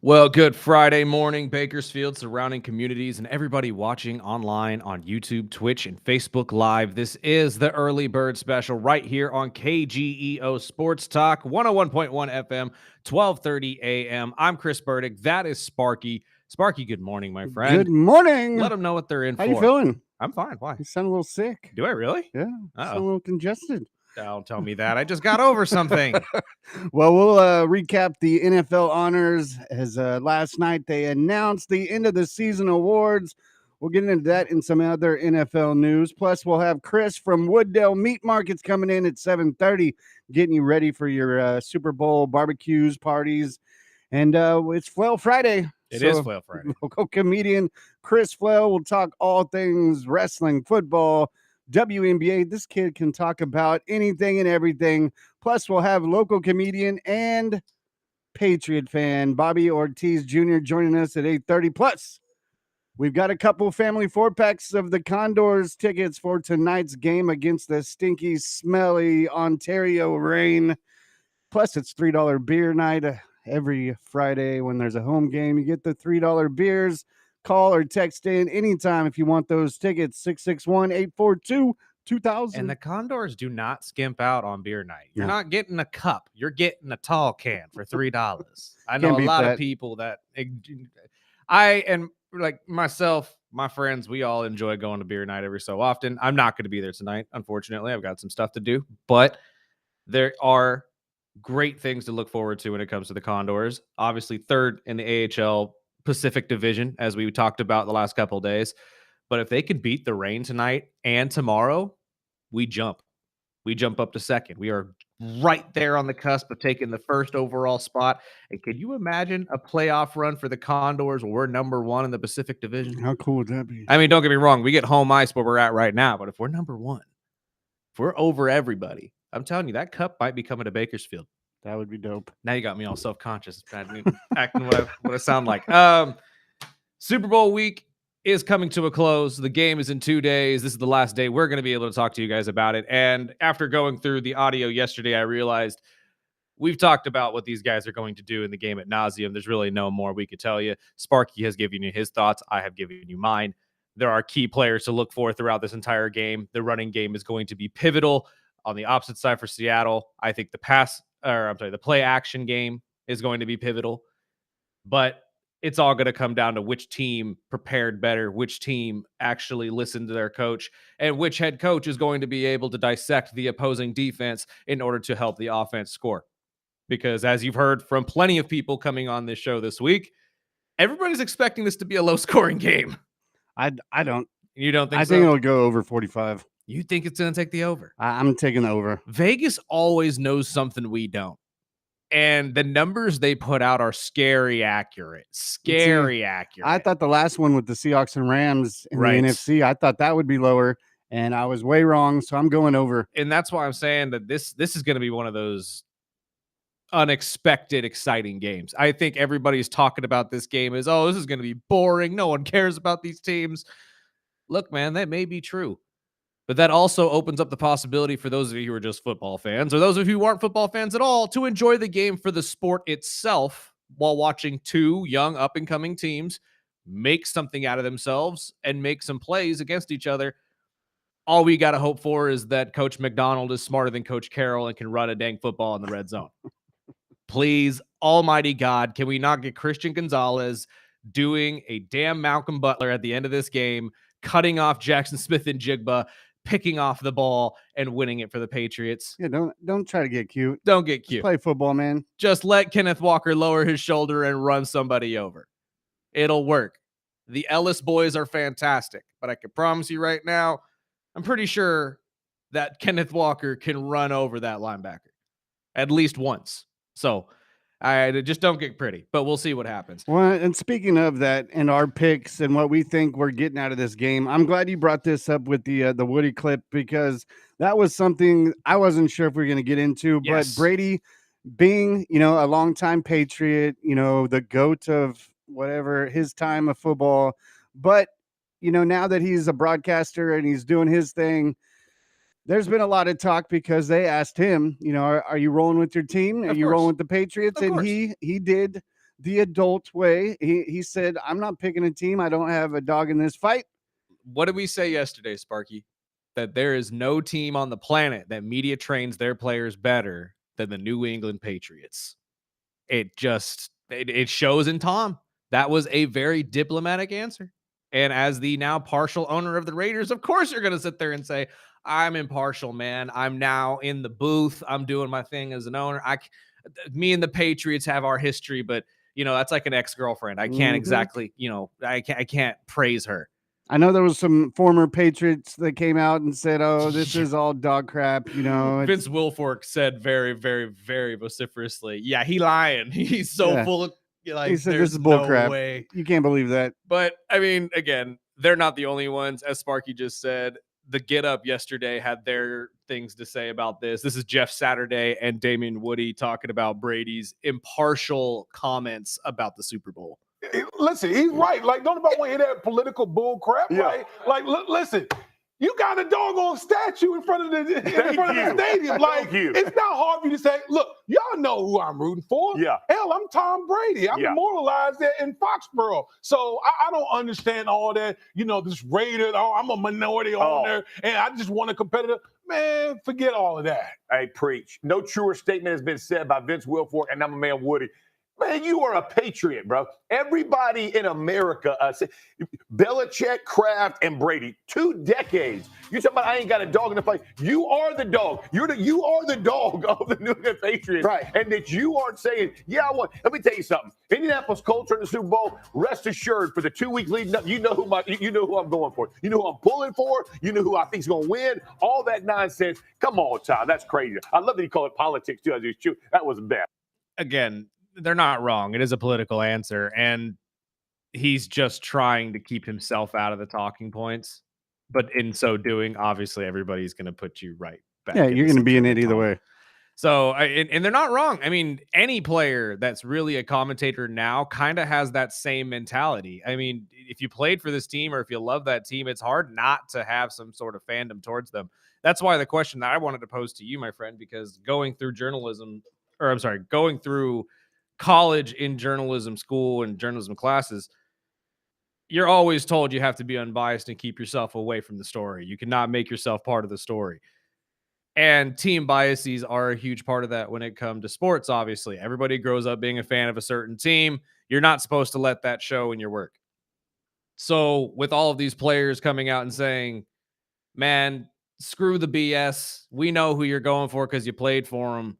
Well, good Friday morning, Bakersfield, surrounding communities, and everybody watching online on YouTube, Twitch, and Facebook Live. This is the Early Bird Special right here on KGEO Sports Talk, 101.1 FM, 1230 AM. I'm Chris Burdick. That is Sparky. Sparky, good morning, my friend. Good morning. Let them know what they're in How for. you feeling? I'm fine. Why? You sound a little sick. Do I really? Yeah, you sound a Uh-oh. little congested. Don't tell me that. I just got over something. Well, we'll recap the NFL honors as last night they announced the end of the season awards. We'll get into that and some other NFL news. Plus, we'll have Chris from Wooddale Meat Markets coming in at 7:30, getting you ready for your Super Bowl barbecues, parties. And it's Flail Friday. It is Flail Friday. Local comedian Chris Flail will talk all things wrestling, football, WNBA. This kid can talk about anything and everything. Plus, we'll have local comedian and Patriot fan Bobby Ortiz Jr. joining us at 8:30. Plus, we've got a couple family 4-packs of the Condors tickets for tonight's game against the stinky, smelly Ontario Reign. Plus, it's $3 beer night every Friday when there's a home game. You get the $3 beers. Call or text in anytime if you want those tickets. 661-842-2000. And the Condors do not skimp out on beer night. You're not getting a cup. You're getting a tall can for $3. I know a lot of people that and like myself, my friends, we all enjoy going to beer night every so often. I'm not going to be there tonight, unfortunately. I've got some stuff to do, but there are great things to look forward to when it comes to the Condors. Obviously, third in the AHL Pacific Division, as we talked about the last couple of days. But if they can beat the Reign tonight and tomorrow, we jump. We jump up to second. We are right there on the cusp of taking the first overall spot. And can you imagine a playoff run for the Condors where we're number one in the Pacific Division? How cool would that be? I mean, don't get me wrong. We get home ice where we're at right now. But if we're number one, if we're over everybody, I'm telling you, that cup might be coming to Bakersfield. That would be dope. Now you got me all self-conscious, acting what I sound like. Super Bowl week is coming to a close. The game is in 2 days. This is the last day we're going to be able to talk to you guys about it. And after going through the audio yesterday, I realized we've talked about what these guys are going to do in the game at nauseum. There's really no more we could tell you. Sparky has given you his thoughts. I have given you mine. There are key players to look for throughout this entire game. The running game is going to be pivotal. On the opposite side for Seattle, I think the play action game is going to be pivotal. But it's all going to come down to which team prepared better, which team actually listened to their coach, and which head coach is going to be able to dissect the opposing defense in order to help the offense score. Because as you've heard from plenty of people coming on this show this week, everybody's expecting this to be a low-scoring game. I don't. You don't think so? I think it'll go over 45. You think it's going to take the over? I'm taking the over. Vegas always knows something we don't. And the numbers they put out are scary accurate. Accurate. I thought the last one with the Seahawks and Rams in the NFC, I thought that would be lower, and I was way wrong, so I'm going over. And that's why I'm saying that this is going to be one of those unexpected, exciting games. I think everybody's talking about this game as, oh, this is going to be boring. No one cares about these teams. Look, man, that may be true. But that also opens up the possibility for those of you who are just football fans, or those of you who aren't football fans at all, to enjoy the game for the sport itself while watching two young up-and-coming teams make something out of themselves and make some plays against each other. All we got to hope for is that Coach McDonald is smarter than Coach Carroll and can run a dang football in the red zone. Please, almighty God, can we not get Christian Gonzalez doing a damn Malcolm Butler at the end of this game, cutting off Jackson Smith and Jigba, picking off the ball and winning it for the Patriots? Yeah, don't try to get cute. Don't get cute. Just play football, man. Just let Kenneth Walker lower his shoulder and run somebody over. It'll work. The Ellis boys are fantastic, but I can promise you right now, I'm pretty sure that Kenneth Walker can run over that linebacker at least once. So I just don't get pretty, but we'll see what happens. Well, and speaking of that and our picks and what we think we're getting out of this game, I'm glad you brought this up with the Woody clip, because that was something I wasn't sure if we were going to get into. Yes. But Brady being, a longtime Patriot, the GOAT of whatever his time of football. But, now that he's a broadcaster and he's doing his thing, there's been a lot of talk because they asked him, are you rolling with your team? Are you rolling with the Patriots? And he did the adult way. He said, I'm not picking a team. I don't have a dog in this fight. What did we say yesterday, Sparky? That there is no team on the planet that media trains their players better than the New England Patriots. It shows in Tom. That was a very diplomatic answer. And as the now partial owner of the Raiders, of course you're going to sit there and say, I'm impartial, man. I'm now in the booth. I'm doing my thing as an owner. Me and the Patriots have our history, but that's like an ex-girlfriend. I can't exactly, I can't praise her. I know there was some former Patriots that came out and said, "Oh, this is all dog crap." Vince Wilfork said very, very, very vociferously, "Yeah, he lying. He's so full of like." He said, "This is bull crap. Way. You can't believe that." But I mean, again, they're not the only ones. As Sparky just said, the Get Up yesterday had their things to say about this. This is Jeff Saturday and Damian Woody talking about Brady's impartial comments about the Super Bowl. Listen, he's right. Like, don't nobody want to hear that political bull crap. Yeah. Like, listen, you got a doggone statue in front of the stadium. Like, it's not hard for you to say, look, y'all know who I'm rooting for. Yeah. Hell, I'm Tom Brady. I'm immortalized there in Foxborough. So I don't understand all that, this Raider, I'm a minority owner, and I just want a competitor. Man, forget all of that. Hey, preach. No truer statement has been said by Vince Wilfork and I'm a man Woody. Man, you are a patriot, bro. Everybody in America, Belichick, Kraft, and Brady, 2 decades. You talking about I ain't got a dog in the fight. You are the dog. You are the dog of the New England Patriots. Right. And that you aren't saying, let me tell you something. Indianapolis Colts are in the Super Bowl. Rest assured, for the 2 weeks leading up, you know who I'm going for. You know who I'm pulling for. You know who I think's going to win. All that nonsense. Come on, Tom. That's crazy. I love that he called it politics too. That was bad. Again, they're not wrong. It is a political answer, and he's just trying to keep himself out of the talking points. But in so doing, obviously, everybody's going to put you right back. Yeah, you're going to be in it either way. So, and they're not wrong. I mean, any player that's really a commentator now kind of has that same mentality. I mean, if you played for this team or if you love that team, it's hard not to have some sort of fandom towards them. That's why the question that I wanted to pose to you, my friend, because going through college in journalism school and journalism classes, you're always told you have to be unbiased and keep yourself away from the story. You cannot make yourself part of the story. And team biases are a huge part of that when it comes to sports, obviously. Everybody grows up being a fan of a certain team. You're not supposed to let that show in your work. So with all of these players coming out and saying, man, screw the BS. We know who you're going for because you played for them.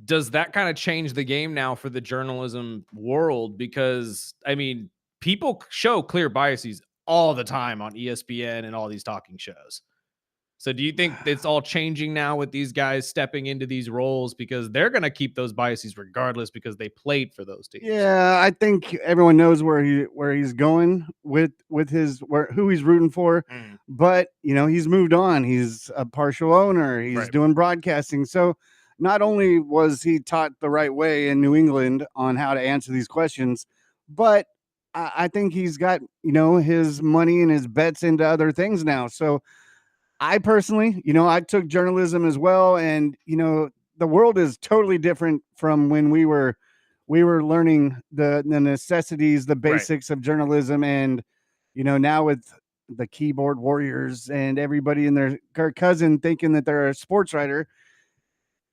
Does that kind of change the game now for the journalism world? Because, I mean, people show clear biases all the time on ESPN and all these talking shows. So do you think it's all changing now with these guys stepping into these roles because they're going to keep those biases regardless because they played for those teams? Yeah, I think everyone knows where he's going with who he's rooting for. But, he's moved on. He's a partial owner. He's doing broadcasting. So not only was he taught the right way in New England on how to answer these questions, but I think he's got, his money and his bets into other things now. So I personally, I took journalism as well. And, the world is totally different from when we were learning the necessities, the basics of journalism. And, now with the keyboard warriors and everybody and their cousin thinking that they're a sports writer,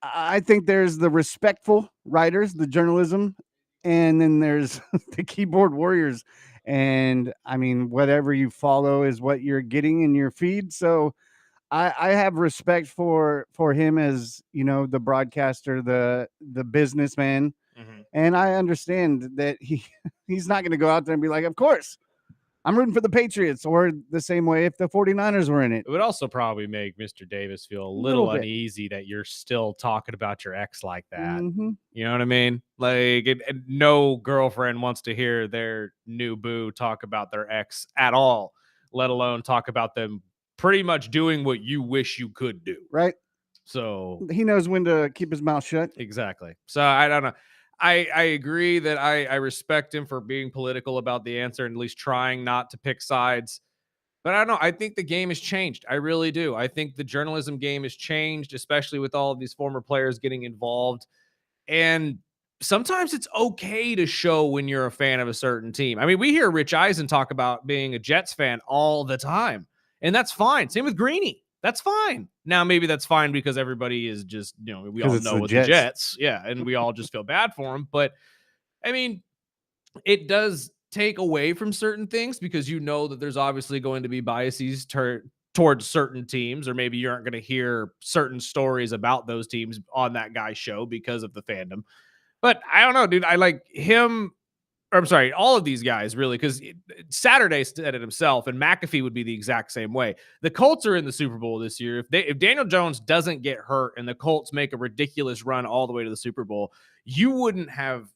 I think there's the respectful writers, the journalism, and then there's the keyboard warriors. And I mean, whatever you follow is what you're getting in your feed. So I have respect for him as, the broadcaster, the businessman. And I understand that he's not going to go out there and be like, of course, I'm rooting for the Patriots, or the same way if the 49ers were in it. It would also probably make Mr. Davis feel a little uneasy that you're still talking about your ex like that. You know what I mean? Like, no girlfriend wants to hear their new boo talk about their ex at all, let alone talk about them pretty much doing what you wish you could do. Right. So he knows when to keep his mouth shut. Exactly. So I don't know. I agree that I respect him for being political about the answer and at least trying not to pick sides. But I don't know. I think the game has changed. I really do. I think the journalism game has changed, especially with all of these former players getting involved. And sometimes it's okay to show when you're a fan of a certain team. I mean, we hear Rich Eisen talk about being a Jets fan all the time, and that's fine. Same with Greeny. That's fine. Now, maybe that's fine because everybody is just, we all know with the Jets. Yeah, and we all just feel bad for them. But, I mean, it does take away from certain things because that there's obviously going to be biases towards certain teams, or maybe you aren't going to hear certain stories about those teams on that guy's show because of the fandom. But I don't know, dude. I like him. Or I'm sorry, all of these guys really, because Saturday said it himself, and McAfee would be the exact same way. The Colts are in the Super Bowl this year. If Daniel Jones doesn't get hurt and the Colts make a ridiculous run all the way to the Super Bowl, you wouldn't have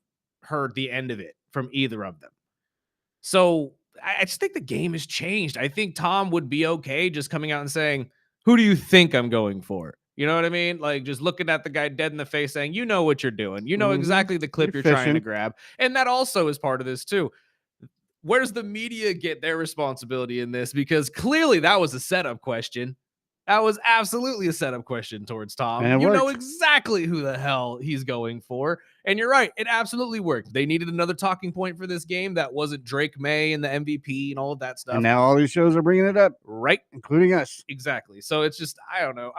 heard the end of it from either of them. So I just think the game has changed. I think Tom would be okay just coming out and saying, "Who do you think I'm going for?" You know what I mean? Like just looking at the guy dead in the face saying, you know what you're doing. You know exactly the clip you're trying to grab. And that also is part of this too. Where does the media get their responsibility in this? Because clearly that was a setup question. That was absolutely a setup question towards Tom. You know exactly who the hell he's going for. And you're right. It absolutely worked. They needed another talking point for this game. That wasn't Drake May and the MVP and all of that stuff. And now all these shows are bringing it up. Right. Including us. Exactly. So it's just, I don't know.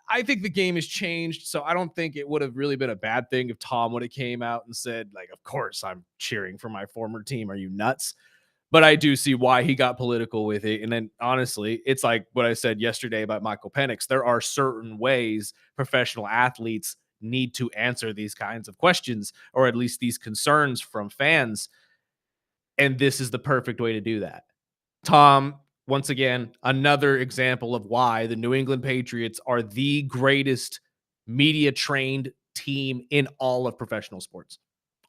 I think the game has changed, so I don't think it would have really been a bad thing if Tom would have came out and said, like, of course I'm cheering for my former team. Are you nuts? But I do see why he got political with it. And then honestly, it's like what I said yesterday about Michael Penix. There are certain ways professional athletes need to answer these kinds of questions, or at least these concerns from fans. And this is the perfect way to do that. Tom, once again, another example of why the New England Patriots are the greatest media-trained team in all of professional sports.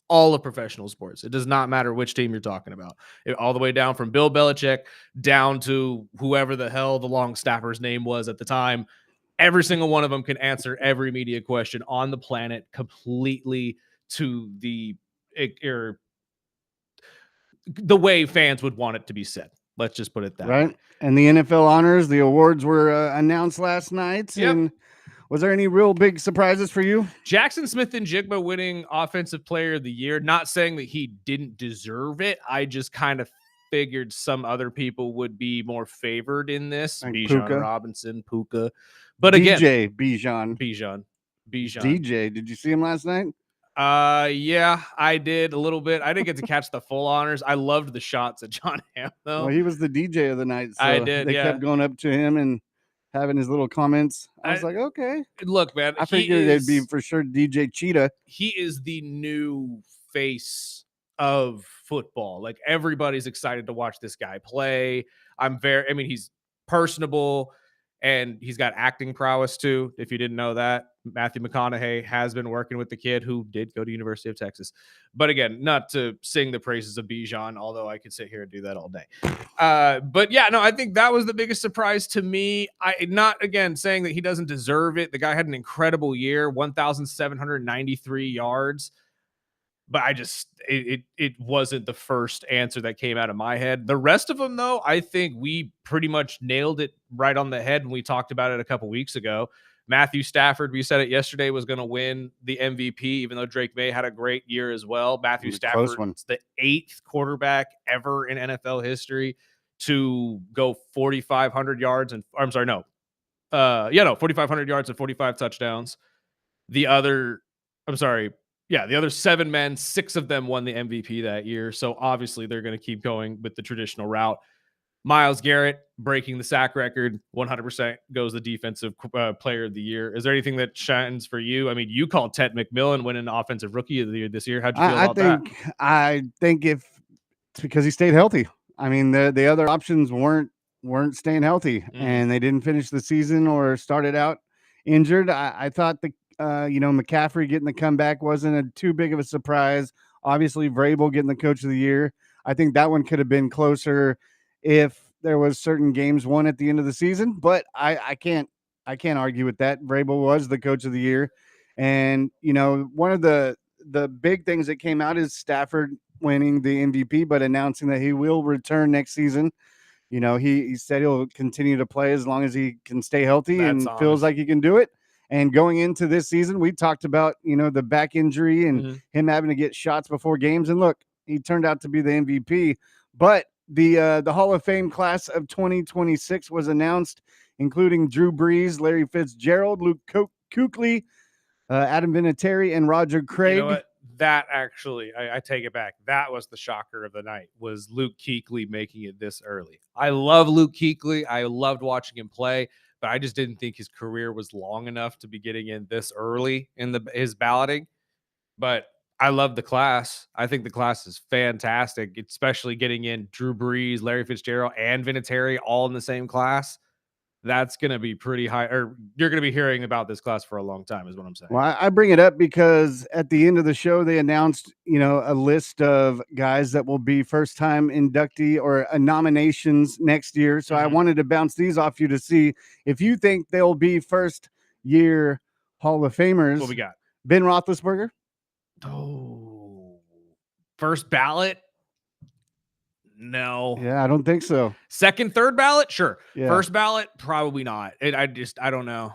All of professional sports. It does not matter which team you're talking about. All the way down from Bill Belichick down to whoever the hell the long snapper's name was at the time. Every single one of them can answer every media question on the planet completely to the way fans would want it to be said. Let's just put it that way. And the NFL honors, the awards were announced last night. Yep. And was there any real big surprises for you? Jackson Smith-Njigba winning Offensive Player of the Year. Not saying that he didn't deserve it. I just kind of figured some other people would be more favored in this. Like Bijan Robinson, Puka. But again, Bijan. DJ, did you see him last night? Yeah, I did a little bit. I didn't get to catch the full honors. I loved the shots at John Hamm, though. Well, he was the DJ of the night. So I did. They kept going up to him and having his little comments. I was like, okay. Look, man. I figured it'd be for sure DJ Cheetah. He is the new face of football. Like everybody's excited to watch this guy play. He's personable. And he's got acting prowess too. If you didn't know that, Matthew McConaughey has been working with the kid who did go to University of Texas. But again, not to sing the praises of Bijan, although I could sit here and do that all day. But yeah, no, I think that was the biggest surprise to me. Not again saying that he doesn't deserve it. The guy had an incredible year, 1,793 yards. But it wasn't the first answer that came out of my head. The rest of them, though, I think we pretty much nailed it right on the head when we talked about it a couple weeks ago. Matthew Stafford, we said it yesterday, was going to win the MVP, even though Drake May had a great year as well. Matthew Stafford is the 8th quarterback ever in NFL history to go 4,500 yards. 4,500 yards and 45 touchdowns. The other 7 men, 6 of them won the MVP that year. So obviously they're going to keep going with the traditional route. Myles Garrett breaking the sack record, 100% goes the defensive player of the year. Is there anything that shines for you? I mean, you called Ted McMillan winning offensive rookie of the year this year. How'd you feel about that? I think it's because he stayed healthy. I mean, the other options weren't staying healthy, and they didn't finish the season or started out injured. I thought McCaffrey getting the comeback wasn't too big of a surprise. Obviously, Vrabel getting the coach of the year. I think that one could have been closer if there was certain games won at the end of the season, but I can't argue with that. Vrabel was the coach of the year. And, one of the big things that came out is Stafford winning the MVP, but announcing that he will return next season. He said he'll continue to play as long as he can stay healthy and feels like he can do it. And going into this season, we talked about, the back injury and him having to get shots before games. And look, he turned out to be the MVP. But the Hall of Fame class of 2026 was announced, including Drew Brees, Larry Fitzgerald, Luke Kuechly, Adam Vinatieri, and Roger Craig. You know what? That actually, I take it back. That was the shocker of the night, was Luke Kuechly making it this early. I love Luke Kuechly. I loved watching him play, but I just didn't think his career was long enough to be getting in this early in his balloting. But I love the class. I think the class is fantastic, especially getting in Drew Brees, Larry Fitzgerald, and Vinatieri all in the same class. That's going to be pretty high, or you're going to be hearing about this class for a long time, is what I'm saying. Well, I bring it up because at the end of the show, they announced, a list of guys that will be first-time inductee or nominations next year. So I wanted to bounce these off you to see if you think they'll be first-year Hall of Famers. What we got? Ben Roethlisberger. Oh, first ballot? No. Yeah, I don't think so. Second, third ballot? Sure. Yeah. First ballot? Probably not. I don't know.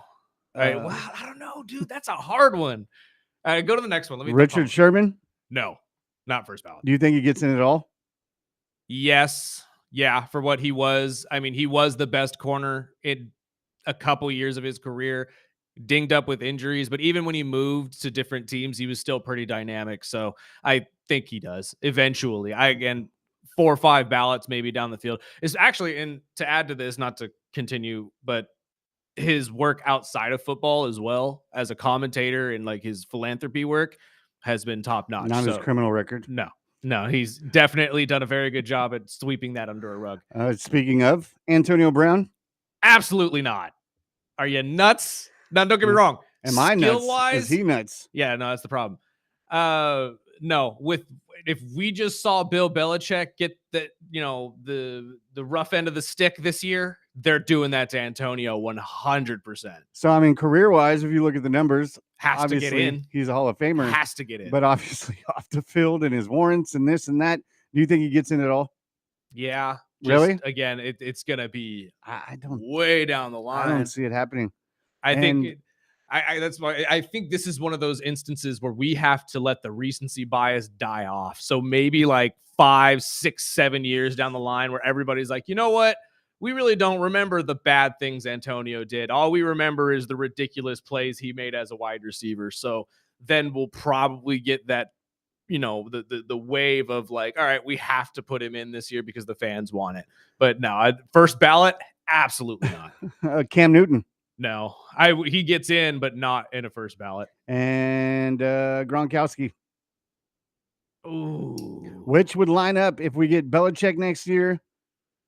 I don't know, dude. That's a hard one. Go to the next one. Let me. Richard Sherman? No, not first ballot. Do you think he gets in at all? Yes. Yeah, for what he was. I mean, he was the best corner in a couple years of his career, dinged up with injuries, but even when he moved to different teams, he was still pretty dynamic. So I think he does eventually. 4 or 5 ballots maybe down the field. It's actually, and to add to this, not to continue, but his work outside of football as well as a commentator and like his philanthropy work has been top notch. Not his criminal record. No, he's definitely done a very good job at sweeping that under a rug. Speaking of Antonio Brown, absolutely not. Are you nuts? No, don't get me wrong. Am I nuts? Skill-wise, is he nuts? Yeah, no, that's the problem. No, if we just saw Bill Belichick get the rough end of the stick this year, they're doing that to Antonio 100%. So I mean, career-wise, if you look at the numbers, has to get in. He's a Hall of Famer. Has to get in. But obviously off the field and his warrants and this and that. Do you think he gets in at all? Yeah. Really? Again, it's gonna be I don't way down the line. I don't see it happening. I think that's why I think this is one of those instances where we have to let the recency bias die off. So maybe like 5, 6, 7 years down the line where everybody's like, you know what? We really don't remember the bad things Antonio did. All we remember is the ridiculous plays he made as a wide receiver. So then we'll probably get that, the wave of like, all right, we have to put him in this year because the fans want it. But no, first ballot, absolutely not. Cam Newton. No, he gets in, but not in a first ballot. And Gronkowski. Ooh. Which would line up if we get Belichick next year.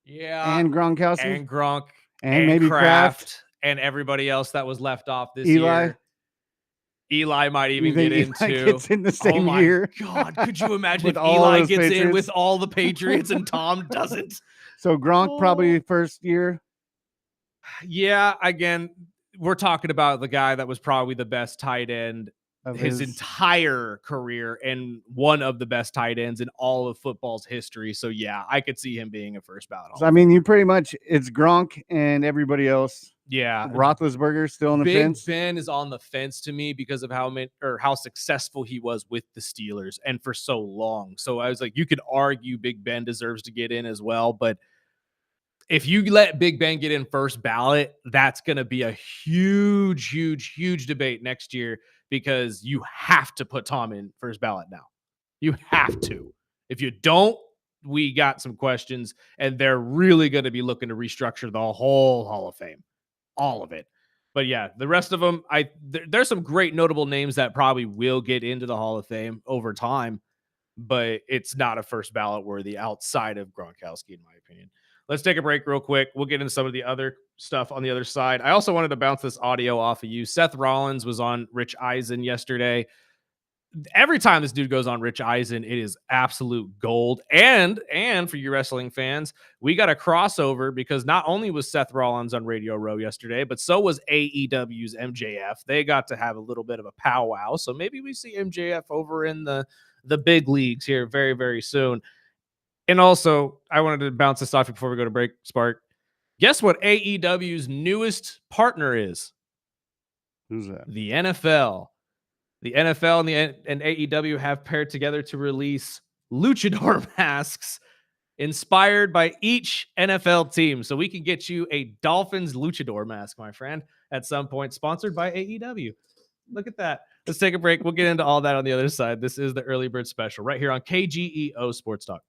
Yeah. And Gronkowski. And Gronk. And maybe Kraft. And everybody else that was left off this Eli. year. Eli might even get in too. Gets in the same year. God, could you imagine if Eli gets Patriots in with all the Patriots and Tom doesn't? So Gronk probably first year. Yeah, again, we're talking about the guy that was probably the best tight end of his entire career and one of the best tight ends in all of football's history. So yeah, I could see him being a first ballot. So, I mean, you pretty much, it's Gronk and everybody else. Yeah. Roethlisberger still on the fence. Big Ben is on the fence to me because of how successful he was with the Steelers and for so long. So I was like, you could argue Big Ben deserves to get in as well, but if you let Big Ben get in first ballot, that's going to be a huge, huge, huge debate next year because you have to put Tom in first ballot now. You have to. If you don't, we got some questions, and they're really going to be looking to restructure the whole Hall of Fame, all of it. But yeah, the rest of them, there's some great notable names that probably will get into the Hall of Fame over time, but it's not a first ballot worthy outside of Gronkowski, in my opinion. Let's take a break real quick. We'll get into some of the other stuff on the other side. I also wanted to bounce this audio off of you. Seth Rollins was on Rich Eisen yesterday. Every time this dude goes on Rich Eisen, it is absolute gold. And for you wrestling fans, we got a crossover because not only was Seth Rollins on Radio Row yesterday, but so was AEW's MJF. They got to have a little bit of a powwow. So maybe we see MJF over in the big leagues here very, very soon. And also, I wanted to bounce this off before we go to break, Spark. Guess what AEW's newest partner is? Who's that? The NFL. The NFL and AEW have paired together to release luchador masks inspired by each NFL team. So we can get you a Dolphins luchador mask, my friend, at some point, sponsored by AEW. Look at that. Let's take a break. We'll get into all that on the other side. This is the Early Bird Special right here on KGEO Sports Talk.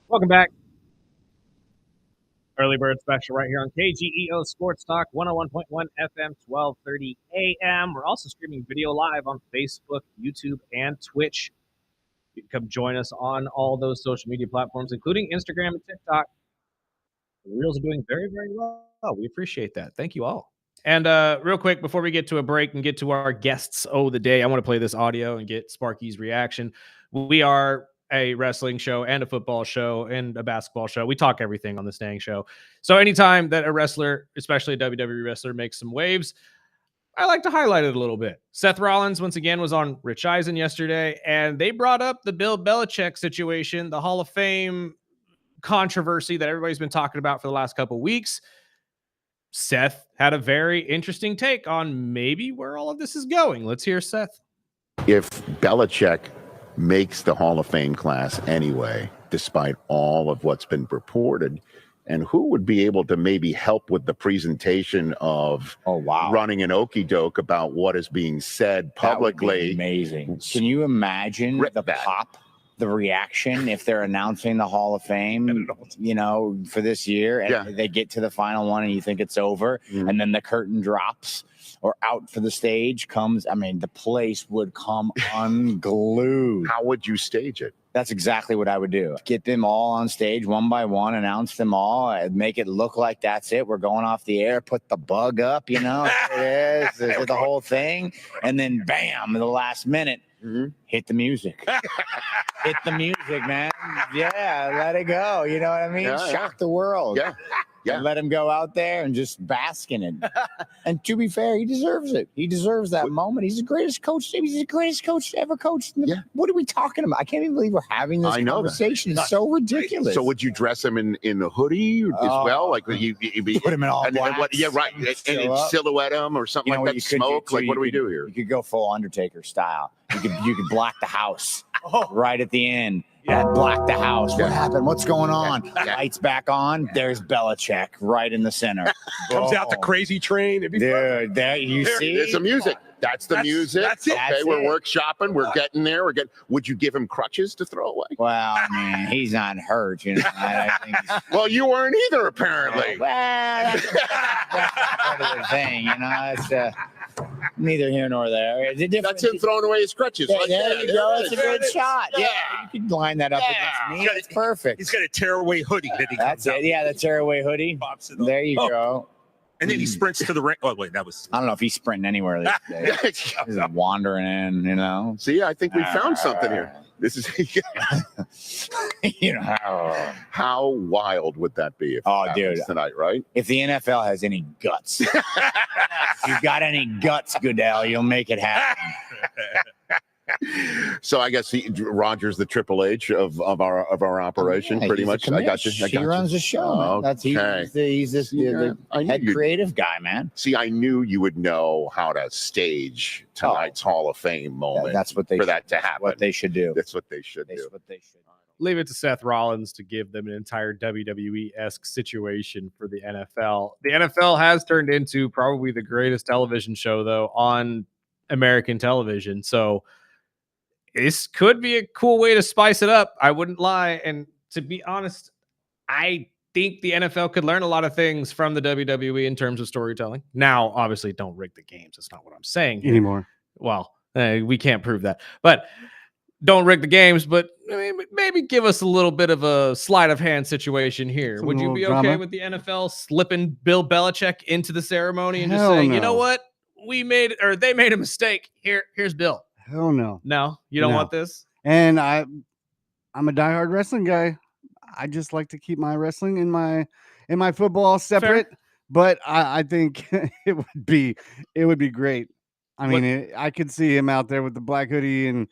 Welcome back. Early Bird Special right here on KGEO Sports Talk, 101.1 FM, 1230 AM. We're also streaming video live on Facebook, YouTube, and Twitch. You can come join us on all those social media platforms, including Instagram and TikTok. The Reels are doing very, very well. We appreciate that. Thank you all. And real quick, before we get to a break and get to our guests of the day, I want to play this audio and get Sparky's reaction. We are a wrestling show and a football show and a basketball show. We talk everything on this dang show. So anytime that a wrestler, especially a WWE wrestler, makes some waves, I like to highlight it a little bit. Seth Rollins, once again, was on Rich Eisen yesterday, and they brought up the Bill Belichick situation, the Hall of Fame controversy that everybody's been talking about for the last couple of weeks. Seth had a very interesting take on maybe where all of this is going. Let's hear Seth. If Belichick makes the Hall of Fame class anyway, despite all of what's been reported, and who would be able to maybe help with the presentation of running an okey doke about what is being said publicly. That would be amazing. Can you imagine pop, the reaction if they're announcing the Hall of Fame, for this year, and they get to the final one and you think it's over, and then the curtain drops or out for the stage comes, the place would come unglued. How would you stage it? That's exactly what I would do. Get them all on stage one by one, announce them all, make it look like that's it. We're going off the air, put the bug up, it is the whole thing. And then bam, in the last minute, hit the music. Hit the music, man. Yeah, let it go. You know what I mean? Shock the world. Yeah. Let him go out there and just bask in it. And to be fair, he deserves it. He deserves that moment. He's the greatest coach. He's the greatest coach to ever coach. What are we talking about? I can't even believe we're having this conversation. It's so ridiculous. So would you dress him in a hoodie as well? Like you put him in all black. And silhouette him or something like that. Smoke. Like what do we do here? You could go full Undertaker style. You could black the house right at the end. Black the house. What happened? What's going on? Lights back on. There's Belichick right in the center. Comes out the crazy train. Dude, there you see. There's the music. That's the music. That's it. Okay, we're workshopping. We're getting there. Would you give him crutches to throw away? Well, he's not hurt. I think well, you weren't either, apparently. Well, that's part of the thing. It's neither here nor there. That's him throwing away his crutches. There you go. It's a good shot. Yeah, you can line that up against me. It's perfect. He's got a tearaway hoodie that he That's it. Yeah, the tearaway hoodie. There you go. And then he sprints to the ring. Oh, wait, that was... I don't know if he's sprinting anywhere these days. He's wandering in, See, I think we found something here. This is... How wild would that be if it happens tonight, right? If the NFL has any guts. If you've got any guts, Goodell, you'll make it happen. So I guess Roger's the Triple H of our operation, pretty much. I got you. He runs the show. Man. He's the head creative guy, man. See, I knew you would know how to stage tonight's Hall of Fame moment. That's what that to happen. What they should do. That's what they should do. Leave it to Seth Rollins to give them an entire WWE-esque situation for the NFL. The NFL has turned into probably the greatest television show, though, on American television. So this could be a cool way to spice it up. I wouldn't lie. And to be honest, I think the NFL could learn a lot of things from the WWE in terms of storytelling. Now, obviously, don't rig the games. That's not what I'm saying here. Anymore. Well, we can't prove that. But don't rig the games, but maybe give us a little bit of a sleight of hand situation here. Would you be okay with the NFL slipping Bill Belichick into the ceremony and just saying, you know what? They made a mistake. Here's Bill. Hell no. No, you don't want this? And I'm a diehard wrestling guy. I just like to keep my wrestling in my football separate. Fair. But I think it would be great. I mean, I could see him out there with the black hoodie and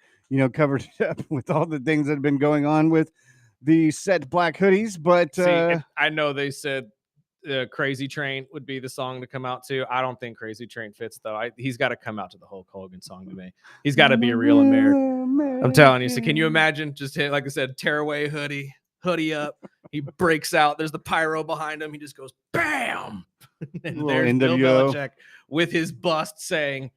covered up with all the things that have been going on with the set black hoodies. But I know they said Crazy Train would be the song to come out to. I don't think Crazy Train fits, though. He's got to come out to the Hulk Hogan song to me. He's got to be a real American. I'm telling you. So can you imagine just hit, like I said, tearaway hoodie up. He breaks out. There's the pyro behind him. He just goes, bam. And there's Bill Belichick with his bust saying,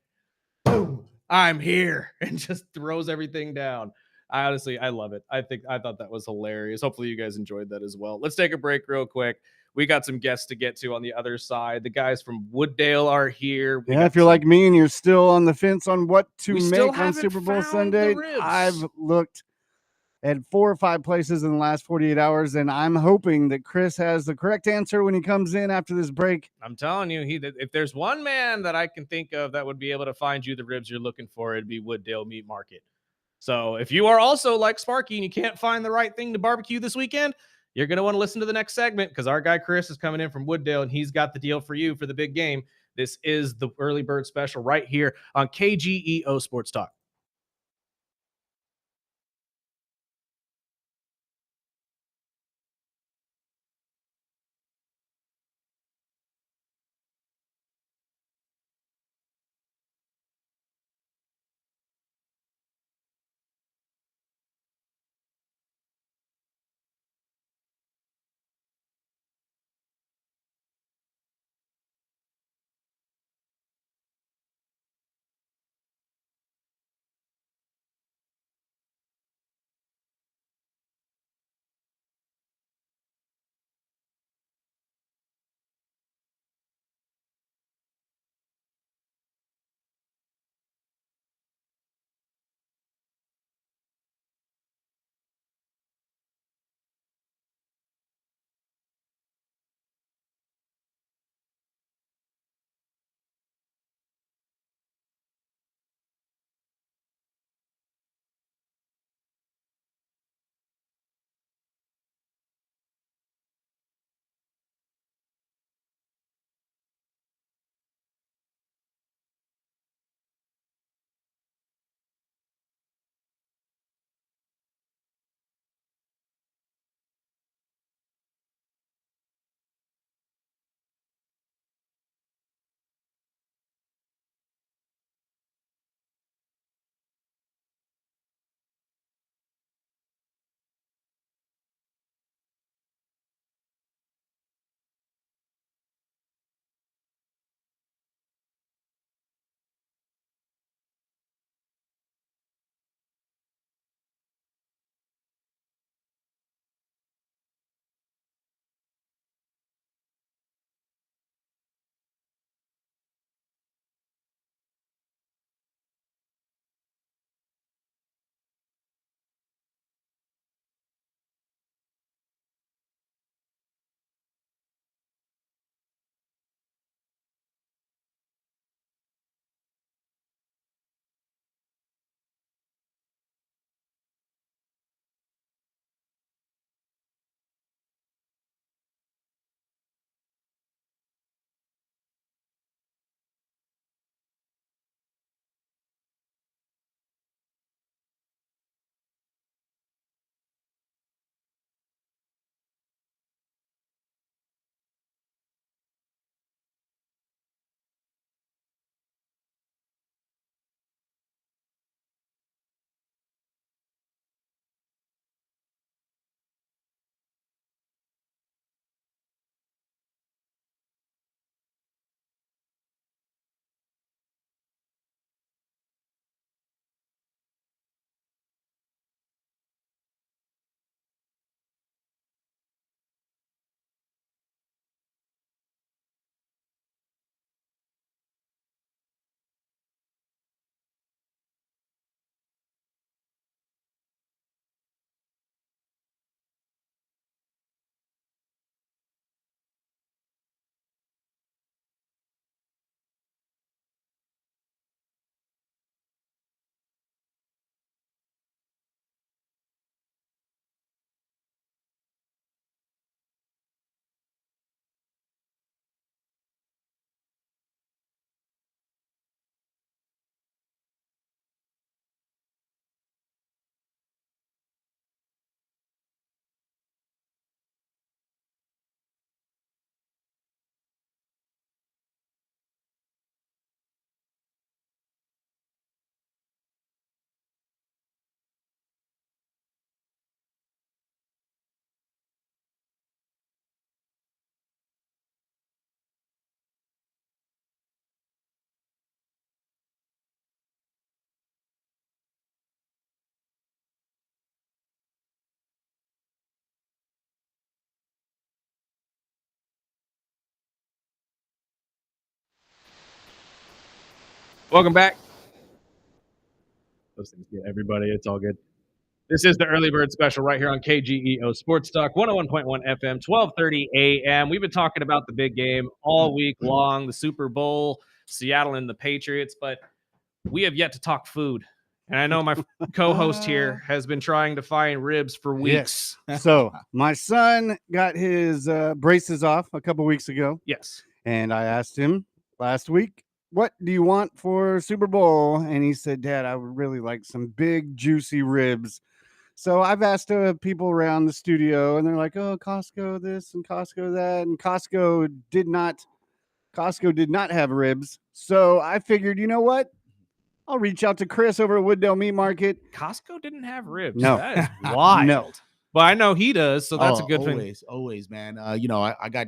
boom, I'm here, and just throws everything down. I love it. I thought that was hilarious. Hopefully you guys enjoyed that as well. Let's take a break real quick. We got some guests to get to on the other side. The guys from Wooddale are here. If you're like me and you're still on the fence on what to make on Super Bowl Sunday, I've looked at 4 or 5 places in the last 48 hours, and I'm hoping that Chris has the correct answer when he comes in after this break. I'm telling you, if there's one man that I can think of that would be able to find you the ribs you're looking for, it'd be Wooddale Meat Market. So if you are also like Sparky and you can't find the right thing to barbecue this weekend, you're going to want to listen to the next segment because our guy Chris is coming in from Wooddale and he's got the deal for you for the big game. This is the early bird special right here on KGEO Sports Talk. Welcome back. Those things get everybody. It's all good. This is the Early Bird Special right here on KGEO Sports Talk, 101.1 FM, 12:30 a.m. We've been talking about the big game all week long, the Super Bowl, Seattle and the Patriots, but we have yet to talk food. And I know my co-host here has been trying to find ribs for weeks. Yes. So my son got his braces off a couple weeks ago. Yes. And I asked him last week, what do you want for Super Bowl? And he said, Dad, I would really like some big, juicy ribs. So I've asked people around the studio, and they're like, oh, Costco this and Costco that. And Costco did not have ribs. So I figured, you know what? I'll reach out to Chris over at Wooddale Meat Market. Costco didn't have ribs. No. That is wild. No. But I know he does, so that's a good thing. Always, man. I got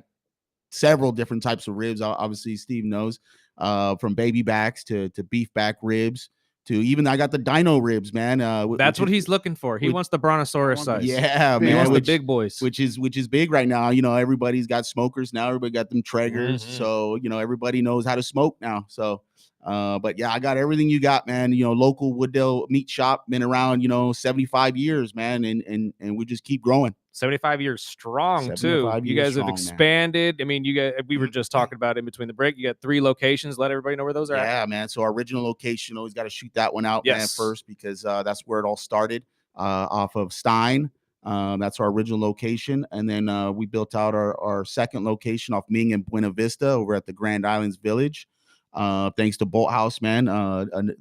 several different types of ribs. Obviously, Steve knows, from baby backs to beef back ribs to even I got the dino ribs, man. That's what he's looking for. He wants the brontosaurus size. Yeah, He man. wants the big boys. Which is big right now. Everybody's got smokers now. Everybody got them Traegers. Mhm. So, everybody knows how to smoke now. So, but yeah, I got everything you got, man. Local Wooddale meat shop, been around, 75 years, man. And we just keep growing. 75 years strong, too. 75 You years guys have strong, man. expanded. I mean, we were just talking about in between the break. You got 3 locations. Let everybody know where those are at. Yeah, man. So our original location, always got to shoot that one out, man, first, because that's where it all started, off of Stein. That's our original location. And then we built out our second location off Ming and Buena Vista over at the Grand Islands Village. Thanks to Bolt House, man.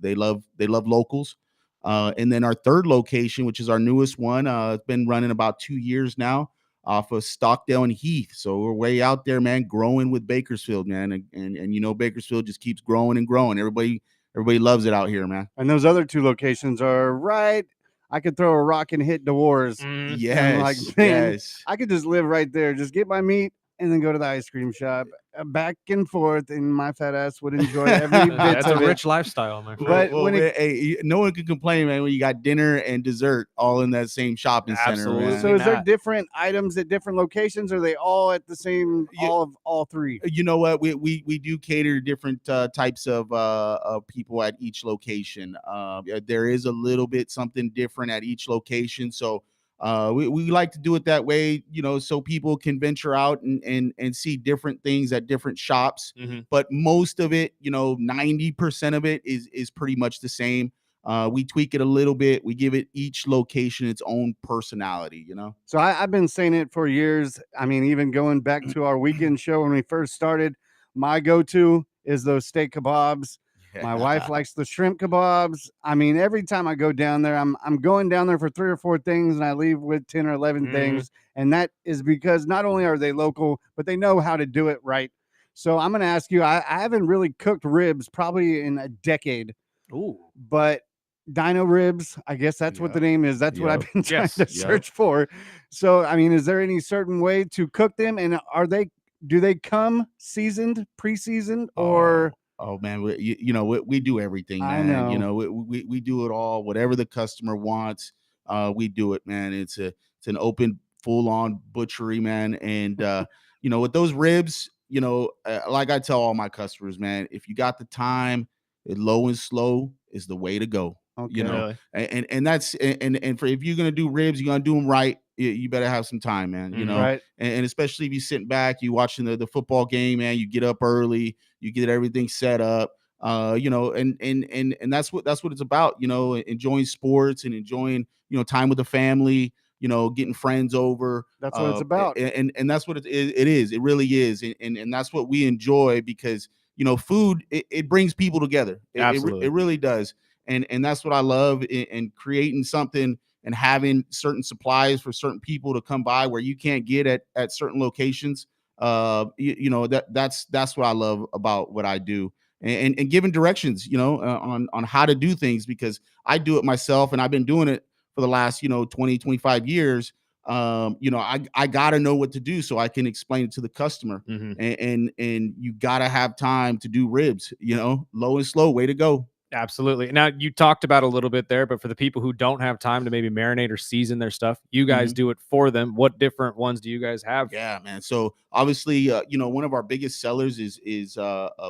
They love locals. And then our third location, which is our newest one, it's been running about 2 years now, off of Stockdale and Heath. So we're way out there, man, growing with Bakersfield, man. And Bakersfield just keeps growing and growing. Everybody loves it out here, man. And those other 2 locations are right. I could throw a rock and hit DeWars. Yes, yes. I could just live right there. Just get my meat and then go to the ice cream shop, back and forth, and my fat ass would enjoy every bit That's of a it. rich lifestyle, my friend. But hey, no one can complain, man, when you got dinner and dessert all in that same shopping center. Absolutely. Man. So is there different items at different locations? Or are they all at the same, all 3? You know what? We do cater to different types of people at each location. There is a little bit something different at each location. So we like to do it that way, so people can venture out and see different things at different shops. Mm-hmm. But most of it, 90% of it is pretty much the same. We tweak it a little bit. We give it each location its own personality, So I've been saying it for years. I mean, even going back to our weekend show when we first started, my go-to is those steak kebabs. My wife likes the shrimp kebabs. I mean, every time I go down there, I'm going down there for 3 or 4 things, and I leave with 10 or 11 things. And that is because not only are they local, but they know how to do it right. So I'm going to ask you, I haven't really cooked ribs probably in a decade. Ooh. But dino ribs, I guess that's what the name is. That's what I've been trying to search for. So, I mean, is there any certain way to cook them? And do they come seasoned, pre-seasoned, or... Oh man, we do everything, man. I know. We do it all. Whatever the customer wants, we do it, man. It's an open, full-on butchery, man. And with those ribs, like I tell all my customers, man, if you got the time, low and slow is the way to go. Okay. And that's and for if you're gonna do ribs, you're gonna do them right. You better have some time, man. Right. And especially if you're sitting back, you watching the football game, man. You get up early, you get everything set up. And that's what it's about. Enjoying sports and enjoying time with the family. Getting friends over. That's what it's about. And that's what it is. It really is. And that's what we enjoy because food it brings people together. Absolutely. It really does. And that's what I love in creating something and having certain supplies for certain people to come by where you can't get at certain locations. That's what I love about what I do and giving directions, on how to do things because I do it myself and I've been doing it for the last, 20, 25 years. I got to know what to do so I can explain it to the customer. And you got to have time to do ribs, low and slow, way to go. Absolutely. Now, you talked about a little bit there, but for the people who don't have time to maybe marinate or season their stuff, you guys do it for them. What different ones do you guys have? Yeah, man. So obviously, one of our biggest sellers is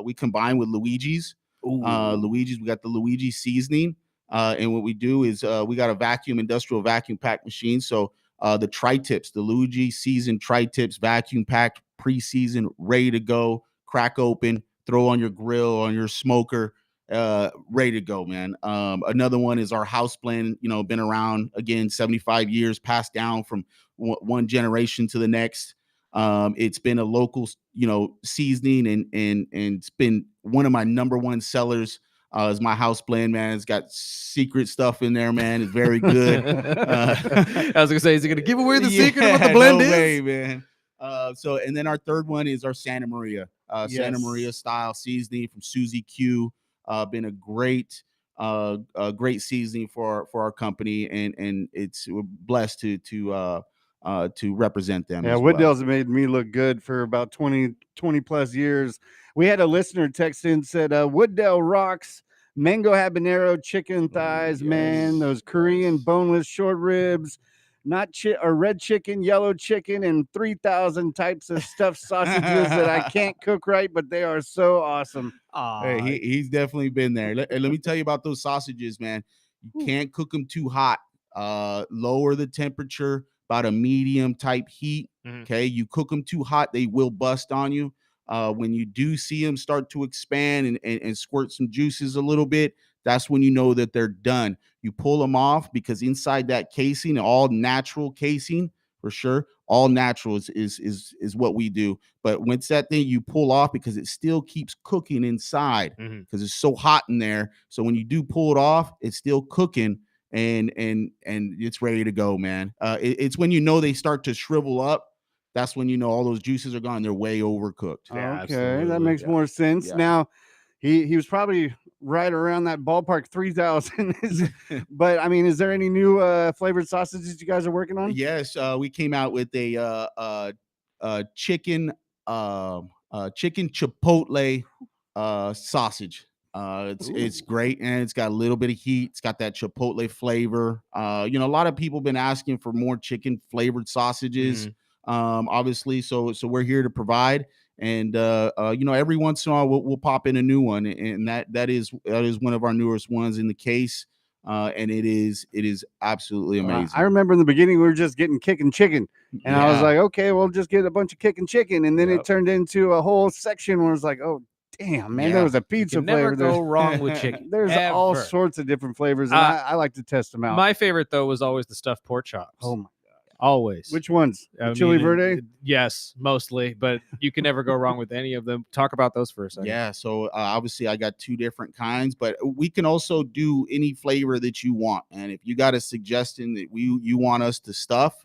we combine with Luigi's. Luigi's. We got the Luigi seasoning. And what we do is we got a industrial vacuum pack machine. So the tri-tips, the Luigi seasoned tri-tips, vacuum packed, pre-seasoned, ready to go, crack open, throw on your grill, on your smoker, ready to go, man. Another one is our house blend, been around, again, 75 years, passed down from one generation to the next. It's been a local, seasoning, and it's been one of my number one sellers. Is my house blend, man. It's got secret stuff in there, man. It's very good. I was gonna say, is he gonna give away the secret of what the blend is? Way, man. And then our third one is our Santa Maria, Santa Maria style seasoning from Susie Q. Been a great seasoning for our company, and we're blessed to represent them. Yeah, Wooddale's made me look good for about 20 plus years. We had a listener text in, said Wooddale rocks. Mango habanero chicken thighs, man. Those Korean boneless short ribs, red chicken, yellow chicken, and 3,000 types of stuffed sausages that I can't cook right, but they are so awesome. Hey, he's definitely been there. Let me tell you about those sausages, man. You can't cook them too hot. Lower the temperature, about a medium type heat. Okay, you cook them too hot, they will bust on you. When you do see them start to expand and squirt some juices a little bit, that's when you know that they're done. You pull them off, because inside that casing, all natural casing, for sure, all natural is what we do. But once that thing you pull off, because it still keeps cooking inside, because it's so hot in there. So when you do pull it off, it's still cooking, and it's ready to go, man. It's when they start to shrivel up. That's when all those juices are gone. They're way overcooked. Yeah, okay, that makes more sense. Yeah. Now, he was probably right around that ballpark 3,000. But I mean, is there any new flavored sausages you guys are working on? Yes, we came out with a chicken chipotle sausage. It's great, and it's got a little bit of heat. It's got that chipotle flavor. A lot of people have been asking for more chicken flavored sausages. Obviously, so we're here to provide, and every once in a while we'll pop in a new one, and that is one of our newest ones in the case, and it is absolutely amazing. I remember in the beginning we were just getting kicking chicken, and I was like, okay, we'll just get a bunch of kicking chicken, and then it turned into a whole section where it's like, oh damn, man, there was a pizza flavor. Never go wrong with chicken. There's all sorts of different flavors, and I like to test them out. My favorite though was always the stuffed pork chops. Oh my. Always. Which ones? Chili Verde? Yes, mostly, but you can never go wrong with any of them. Talk about those for a second. Yeah, so obviously I got two different kinds, but we can also do any flavor that you want. And if you got a suggestion that you want us to stuff,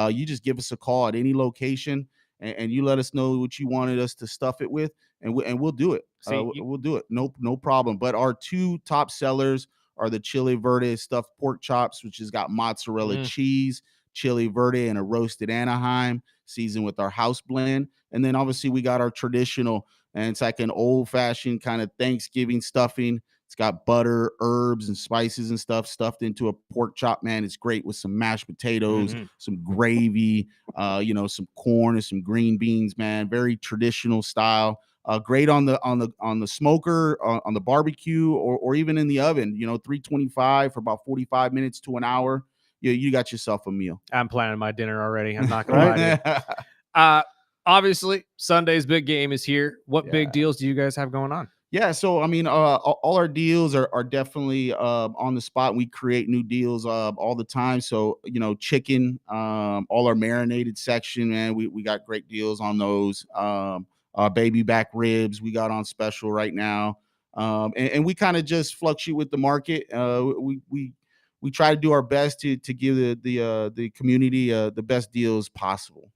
you just give us a call at any location, and you let us know what you wanted us to stuff it with, and we'll do it. We'll do it. No problem. But our two top sellers are the Chili Verde stuffed pork chops, which has got mozzarella cheese, Chili Verde, and a roasted Anaheim, seasoned with our house blend. And then obviously we got our traditional, and it's like an old-fashioned kind of Thanksgiving stuffing. It's got butter, herbs, and spices and stuff stuffed into a pork chop, man. It's great with some mashed potatoes, some gravy, some corn and some green beans, man. Very traditional style. Great on the smoker, on the barbecue, or even in the oven, 325 for about 45 minutes to an hour. You got yourself a meal. I'm planning my dinner already. I'm not gonna lie to you. Obviously, Sunday's big game is here. What big deals do you guys have going on? Yeah, so I mean, all our deals are definitely on the spot. We create new deals all the time. So chicken, all our marinated section, man, we got great deals on those. Baby back ribs we got on special right now, and we kind of just fluctuate with the market. We try to do our best to give the community the best deals possible.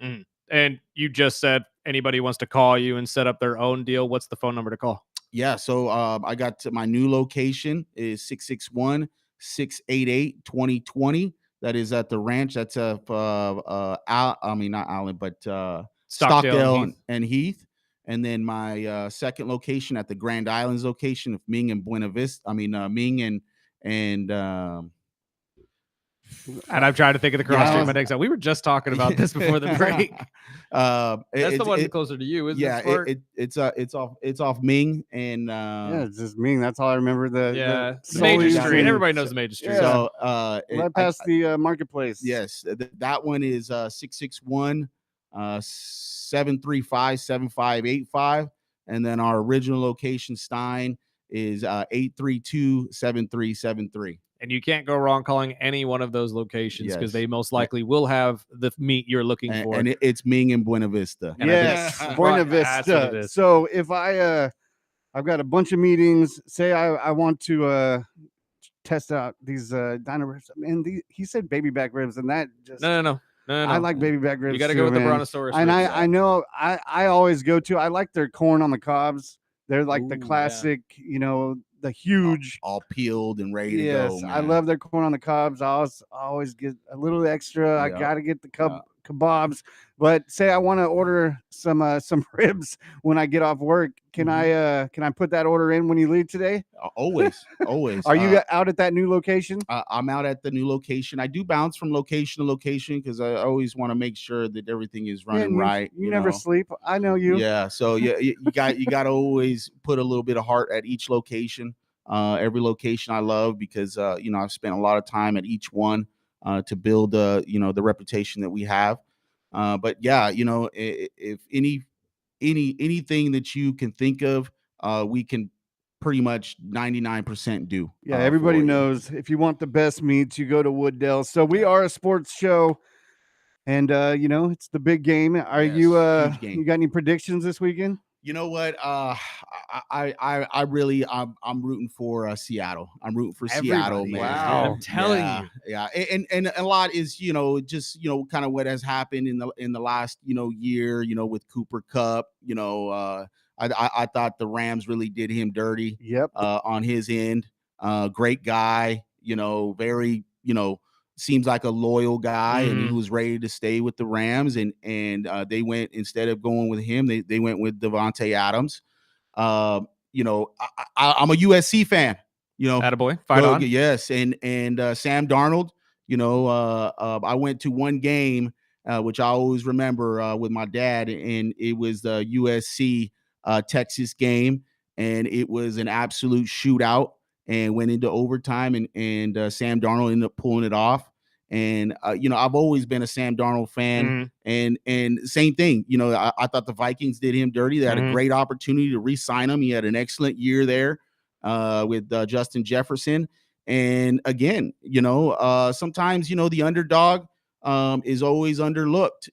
And you just said anybody wants to call you and set up their own deal. What's the phone number to call? Yeah, so I got my new location is 661-688-2020. That is at the ranch. That's not Allen, but Stockdale and Heath. And then my second location at the Grand Islands location of Ming and Buena Vista. Ming and And I'm trying to think of the cross Yeah, street my next time. We were just talking about this before the break. That's the one it, closer to you, isn't yeah, it? it's off Ming and yeah, it's just Ming. That's all I remember. The Solely Major using- Street. Everybody knows the Major Street. Yeah. so right past the marketplace. yes, that one is 661 735 7585, and then our original location Stein is 832-7373. And you can't go wrong calling any one of those locations because Yes. they most likely will have the meat you're looking for. And it's Ming in Buena Vista. And Yes, I think- Buena That's what it Vista. is. So if I've got a bunch of meetings. Say I want to test out these dino ribs, and he said baby back ribs, and that just No. I like baby back ribs. You got to too, go with the man. Brontosaurus. And ribs. I know I always go to. I like their corn on the cobs. They're like the Ooh, yeah. classic, the huge. all peeled and ready to Yes, go. I man. love their corn on the cobs. I always get a little extra. I Yeah. gotta get the kebabs. But say I want to order some ribs when I get off work. Can I put that order in when you leave today? Always. Are you out at that new location? I'm out at the new location. I do bounce from location to location because I always want to make sure that everything is running right. You never know. sleep. I know you. Yeah. So you got to always put a little bit of heart at each location. Every location I love because I've spent a lot of time at each one to build the reputation that we have. But yeah, if anything that you can think of, we can pretty much 99% do. Yeah, everybody for you. knows if you want the best meats, you go to Wooddale. So we are a sports show, and it's the big game. Are Yes, you huge game. you got any predictions this weekend? You know what? I'm rooting for Seattle. I'm rooting for Seattle, Everybody man. is, Wow. I'm telling you. Yeah. And a lot is, just kind of what has happened in the last, year, with Cooper Kupp. I thought the Rams really did him dirty. Yep. On his end. Great guy, very, seems like a loyal guy, and he was ready to stay with the Rams, and they went, instead of going with him, they went with Devontae Adams. I'm a USC fan, Attaboy. Fight on. Yes. And Sam Darnold, I went to one game, which I always remember with my dad, and it was the USC Texas game, and it was an absolute shootout and went into overtime, and Sam Darnold ended up pulling it off. And I've always been a Sam Darnold fan, and same thing. I thought the Vikings did him dirty. They had a great opportunity to re-sign him. He had an excellent year there with Justin Jefferson. And again, sometimes the underdog is always underlooked.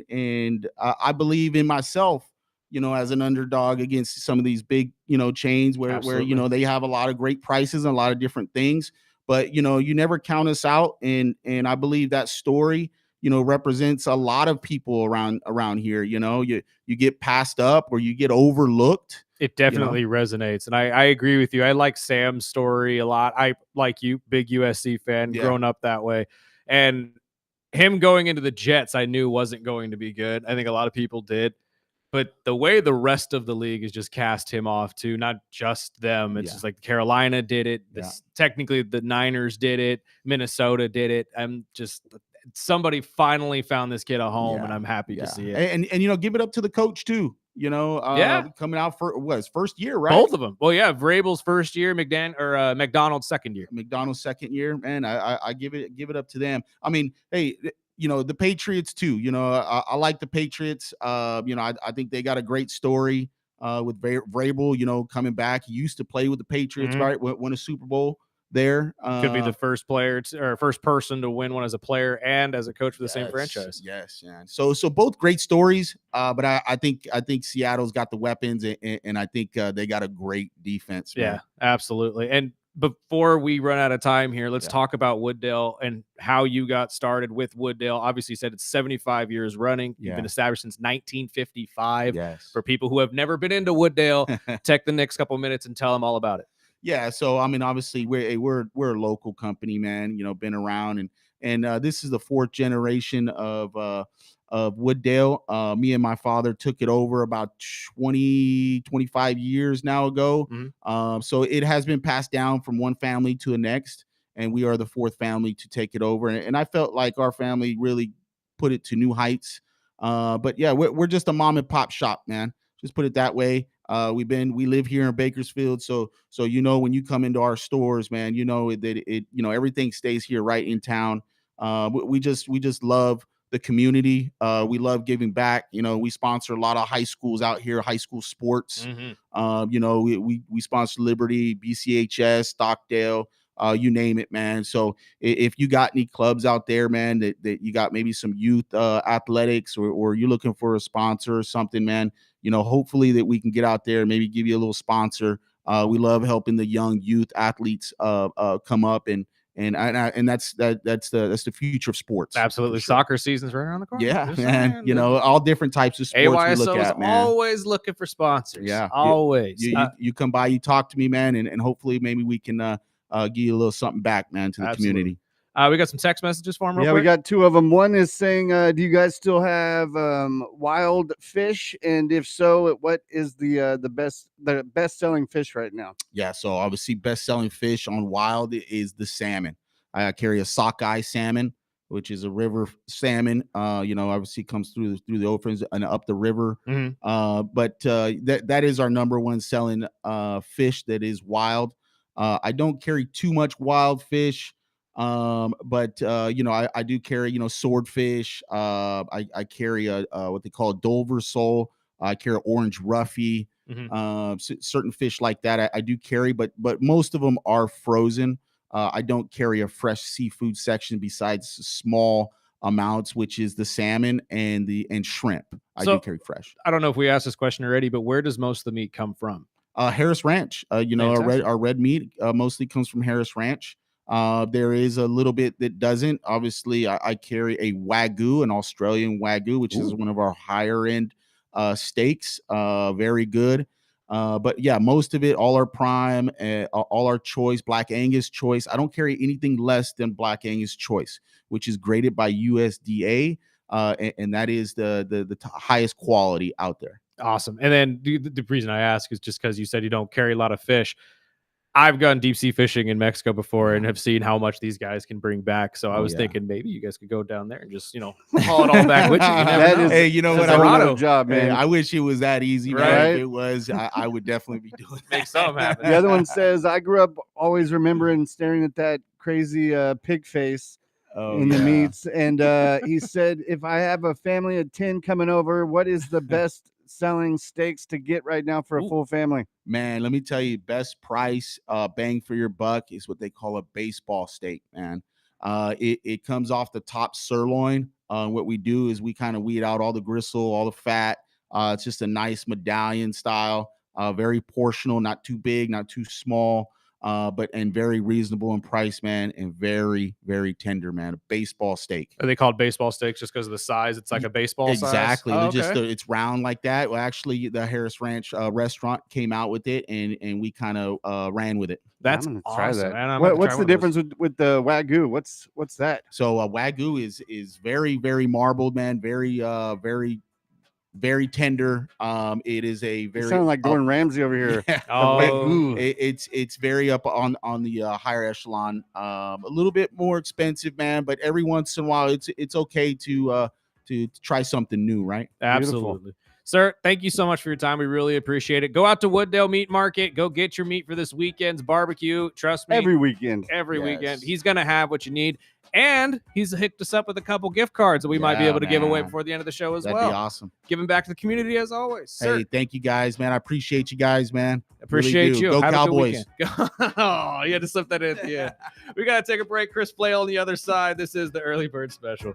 And I believe in myself. As an underdog against some of these big, chains where they have a lot of great prices and a lot of different things. But, you never count us out. And I believe that story, represents a lot of people around here. You get passed up or you get overlooked. It definitely resonates. And I agree with you. I like Sam's story a lot. I like you, big USC fan, growing up that way. And him going into the Jets, I knew wasn't going to be good. I think a lot of people did. But the way the rest of the league has just cast him off too, not just them. It's just like Carolina did it. Technically, the Niners did it. Minnesota did it. Somebody finally found this kid a home, and I'm happy to see it. And give it up to the coach too. Coming out for his first year, right? Both of them. Well, yeah, Vrabel's first year, McDonald's second year. McDonald's second year, man. I give it up to them. I mean, hey. The Patriots too. I like the Patriots. I think they got a great story with Vrabel. Coming back, he used to play with the Patriots, right? Won a Super Bowl there. Could be the first player or first person to win one as a player and as a coach for the same franchise. Yes, yeah. So both great stories. But I think Seattle's got the weapons, and I think they got a great defense. Man. Yeah, absolutely. And before we run out of time here, let's talk about Wooddale and how you got started with Wooddale. Obviously, you said it's 75 years running. You've been established since 1955. Yes. For people who have never been into Wooddale, take the next couple minutes and tell them all about it. Yeah. So, I mean, obviously, we're a local company, man. Been around, and this is the fourth generation of Wooddale. Me and my father took it over about 25 years now ago. So it has been passed down from one family to the next. and we are the fourth family to take it over. And I felt like our family really put it to new heights. But yeah, we're just a mom and pop shop, man. Just put it that way. We live here in Bakersfield, so when you come into our stores, man, that everything stays here right in town. We just love the community. We love giving back. We sponsor a lot of high schools out here, high school sports. We sponsor Liberty, BCHS, Stockdale, you name it, man. So if you got any clubs out there, man, that you got maybe some youth athletics, or you're looking for a sponsor or something, man, hopefully that we can get out there and maybe give you a little sponsor. We love helping the young youth athletes come up, and that's the future of sports. Absolutely. Sure. Soccer season's right around the corner. Yeah, man. All different types of sports AYSO we look at, man. Always looking for sponsors. Yeah. Always. You come by, you talk to me, man, and hopefully maybe we can give you a little something back, man, to the community. We got some text messages for him real quick. We got two of them. One is saying, do you guys still have wild fish? And if so, what is the best selling fish right now? Yeah, so obviously best selling fish on wild is the salmon. I carry a sockeye salmon, which is a river salmon. Obviously comes through the oceans and up the river. Mm-hmm. But that is our number one selling fish that is wild. I don't carry too much wild fish. But I do carry, swordfish. I carry a what they call a Dover sole. I carry orange roughy. Mm-hmm. Certain fish like that I do carry, but most of them are frozen. I don't carry a fresh seafood section besides small amounts, which is the salmon and shrimp. I do carry fresh. I don't know if we asked this question already, but where does most of the meat come from? Harris Ranch. Our red meat mostly comes from Harris Ranch. There is a little bit that doesn't. Obviously, I carry a Wagyu, an Australian Wagyu, which is one of our higher end steaks. Very good. But yeah, most of it, all our prime, all our choice, Black Angus choice. I don't carry anything less than Black Angus choice, which is graded by USDA, and that is the highest quality out there. Awesome. And then the reason I ask is just because you said you don't carry a lot of fish. I've gone deep sea fishing in Mexico before and have seen how much these guys can bring back. So I was thinking maybe you guys could go down there and just, haul it all back with you. You never know. Hey, you know what? A job, man. Hey, I wish it was that easy, right? Man. If it was, I would definitely be doing that. Make something happen. The other one says, I grew up always remembering staring at that crazy pig face in the meats. And he said, if I have a family of 10 coming over, what is the best selling steaks to get right now for a full family? Man, let me tell you, best price, bang for your buck is what they call a baseball steak, man. It comes off the top sirloin. What we do is we kind of weed out all the gristle, all the fat. It's just a nice medallion style, very portional, not too big, not too small, and very reasonable in price, man, and very, very tender, man. A baseball steak. Are they called baseball steaks just because of the size? It's like a baseball size? Exactly. It's round like that. Well, actually, the Harris Ranch restaurant came out with it, and we kind of ran with it. That's I'm gonna awesome. try that. What's the difference with the Wagyu? What's that? So Wagyu is very, very marbled, man. Very, very, very tender. It is a very. You sound like Gordon Ramsay over here. It's very up on the higher echelon. A little bit more expensive, man, but every once in a while, it's okay to try something new, right? Absolutely. Beautiful. Sir, thank you so much for your time. We really appreciate it. Go out to Wooddale Meat Market. Go get your meat for this weekend's barbecue. Trust me. Every weekend. Weekend. He's going to have what you need. And he's hooked us up with a couple gift cards that we might be able to give away before the end of the show as well. That'd be awesome. Giving back to the community as always. Hey, Sir. thank you guys, man. I appreciate you guys, man. Appreciate you. Go have Cowboys. Oh, you had to slip that in. Yeah. We got to take a break. Chris Flail on the other side. This is the Early Bird Special.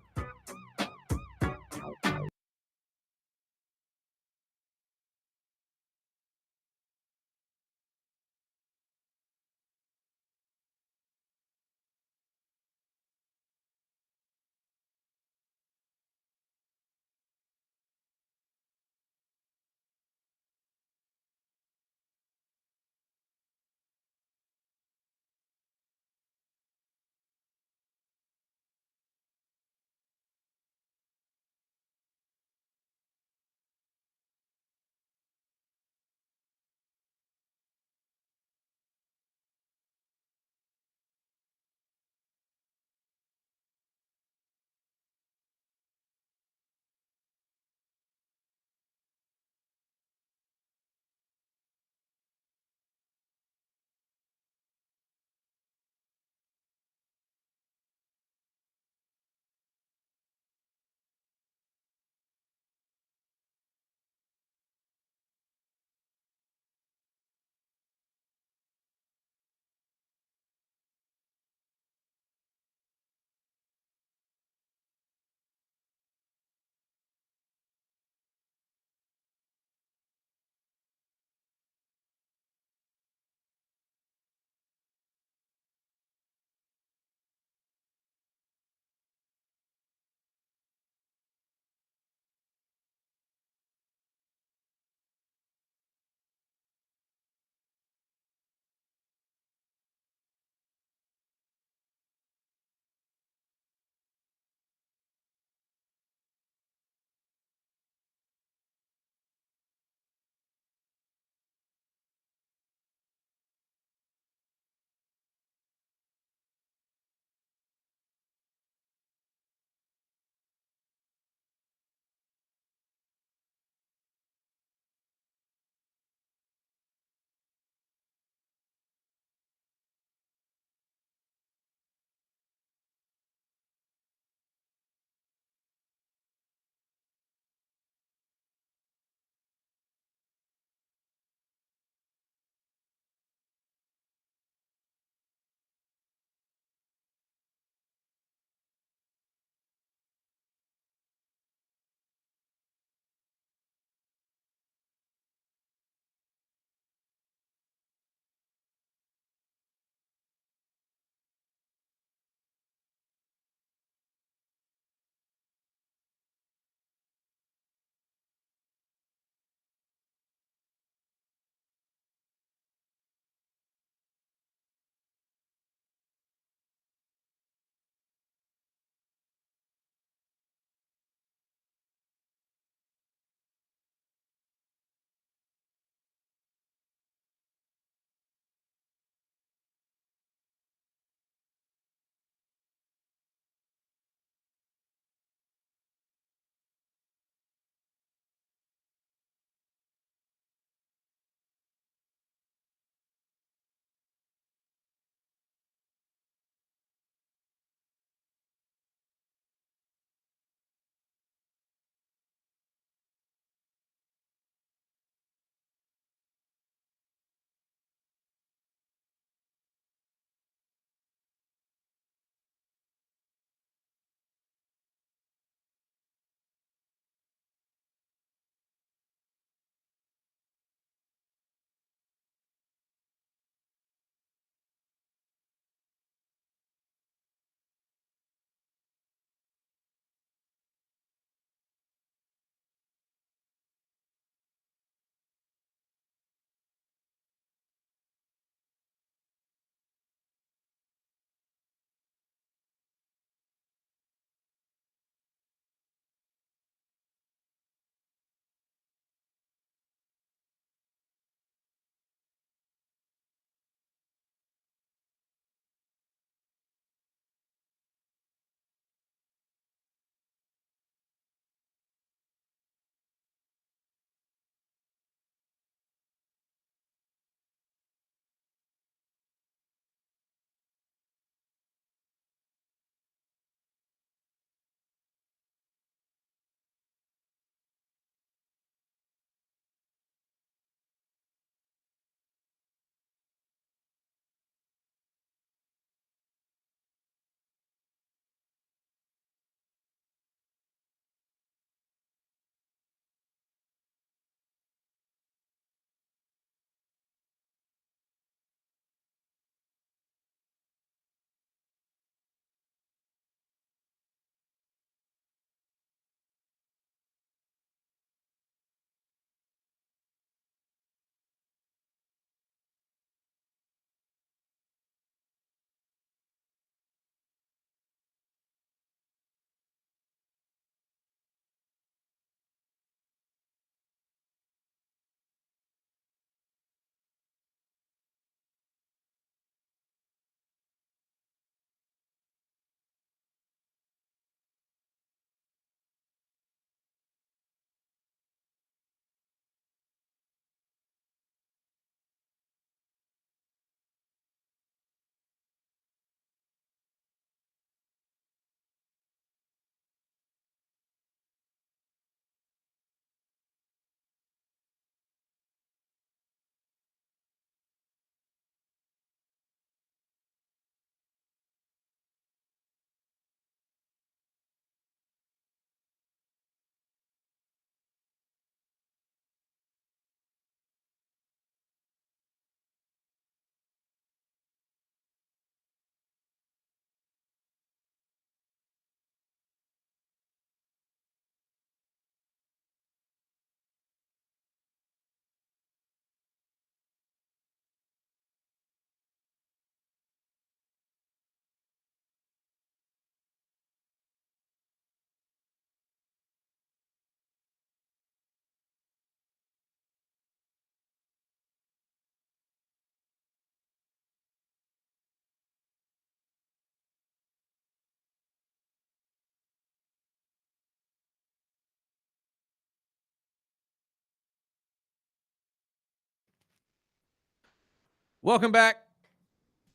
Welcome back.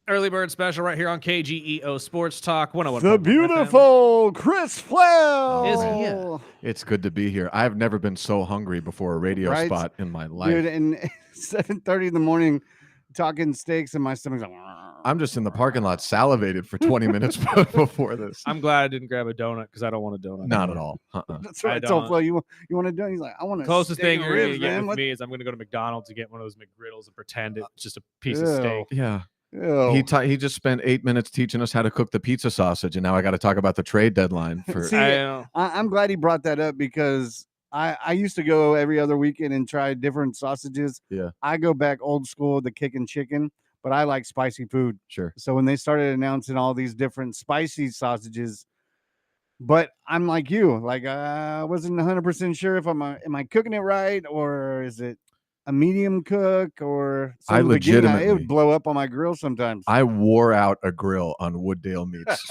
Early Bird Special right here on KGEO Sports Talk 101. The beautiful Chris Flail is here. It's good to be here. I've never been so hungry before a radio spot in my life. Dude, and 7:30 in the morning talking steaks and my stomach's like, I'm just in the parking lot salivated for 20 minutes before this. I'm glad I didn't grab a donut because I don't want a donut. Not at all. That's what I told Flo. You want to do it? He's like, I want to. Closest thing you're ribs, going to get man. with me is I'm going to go to McDonald's to get one of those McGriddles and pretend it's just a piece of steak. Yeah. Ew. He just spent 8 minutes teaching us how to cook the pizza sausage, and now I got to talk about the trade deadline. For See, I'm glad he brought that up because I used to go every other weekend and try different sausages. Yeah. I go back old school, the kicking chicken, but I like spicy food. Sure. So when they started announcing all these different spicy sausages, but I'm like you, like I wasn't 100% sure if am I cooking it right, or is it a medium cook, or so I in the beginning, legitimately it would blow up on my grill sometimes. I wore out a grill on Wooddale Meats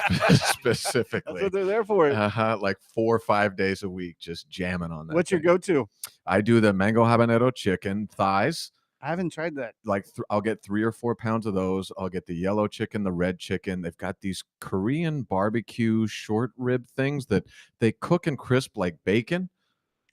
specifically. That's what they're there for. Like 4 or 5 days a week, just jamming on that. What's your go-to? I do the mango habanero chicken thighs. I haven't tried that. Like I'll get 3 or 4 pounds of those. I'll get the yellow chicken, the red chicken. They've got these Korean barbecue short rib things that they cook and crisp like bacon.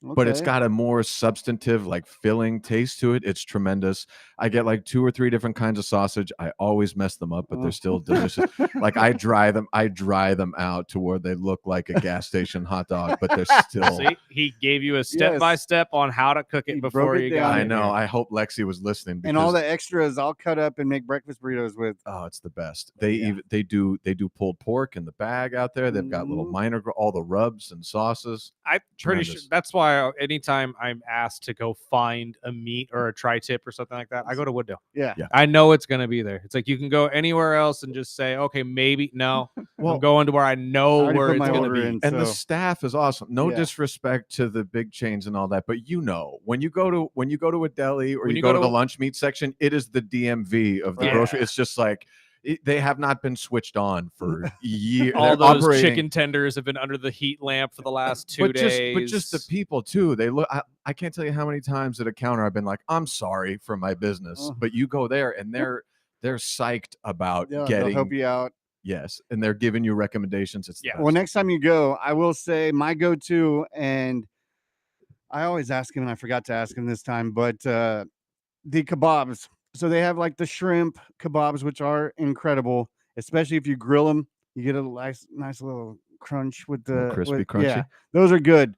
But it's got a more substantive, like filling taste to it. It's tremendous. I get like 2 or 3 different kinds of sausage. I always mess them up, but they're still delicious. Like I dry them out to where they look like a gas station hot dog, but they're still. See, he gave you a step-by-step on how to cook it before you got it. I know. I hope Lexi was listening. And all the extras I'll cut up and make breakfast burritos with. Oh, it's the best. They do pulled pork in the bag out there. They've got little all the rubs and sauces. I'm pretty sure that's why anytime I'm asked to go find a meat or a tri-tip or something like that, I go to Wooddale. Yeah. I know it's going to be there. It's like you can go anywhere else and just say, okay, maybe no. I'm going to where I know where it's going to be. And the staff is awesome. No disrespect to the big chains and all that, but when you go to a deli or you go to the lunch meat section, it is the DMV of the grocery. It's just like they have not been switched on for years. All those chicken tenders have been under the heat lamp for the last 2 days. But just the people too. They look. I can't tell you how many times at a counter I've been like, "I'm sorry for my business," but you go there and they're psyched about getting. They'll help you out. Yes, and they're giving you recommendations. It's Well, next time you go, I will say my go-to, and I always ask him, and I forgot to ask him this time, but the kebabs. So they have like the shrimp kebabs, which are incredible, especially if you grill them. You get a nice little crunch with the crispy, crunchy. Yeah, those are good.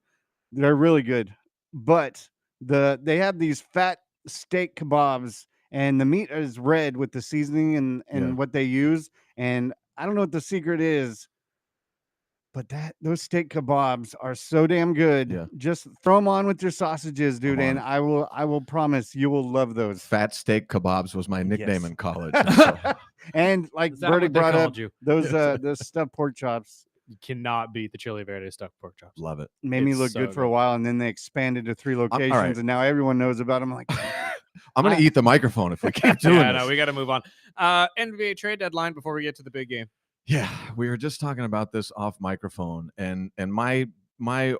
They're really good. But they have these fat steak kebabs, and the meat is red with the seasoning and what they use. And I don't know what the secret is, but those steak kebabs are so damn good. Yeah. Just throw them on with your sausages, dude, and I will promise you will love those. Fat steak kebabs was my nickname in college. And like Burdick brought up those stuffed pork chops. You cannot beat the Chili Verde stuffed pork chops. Love it. Made me look good for a while, and then they expanded to 3 locations, and now everyone knows about them. I'm like, I'm gonna eat the microphone if we keep doing this. No, we got to move on. NBA trade deadline before we get to the big game. Yeah, we were just talking about this off microphone, and my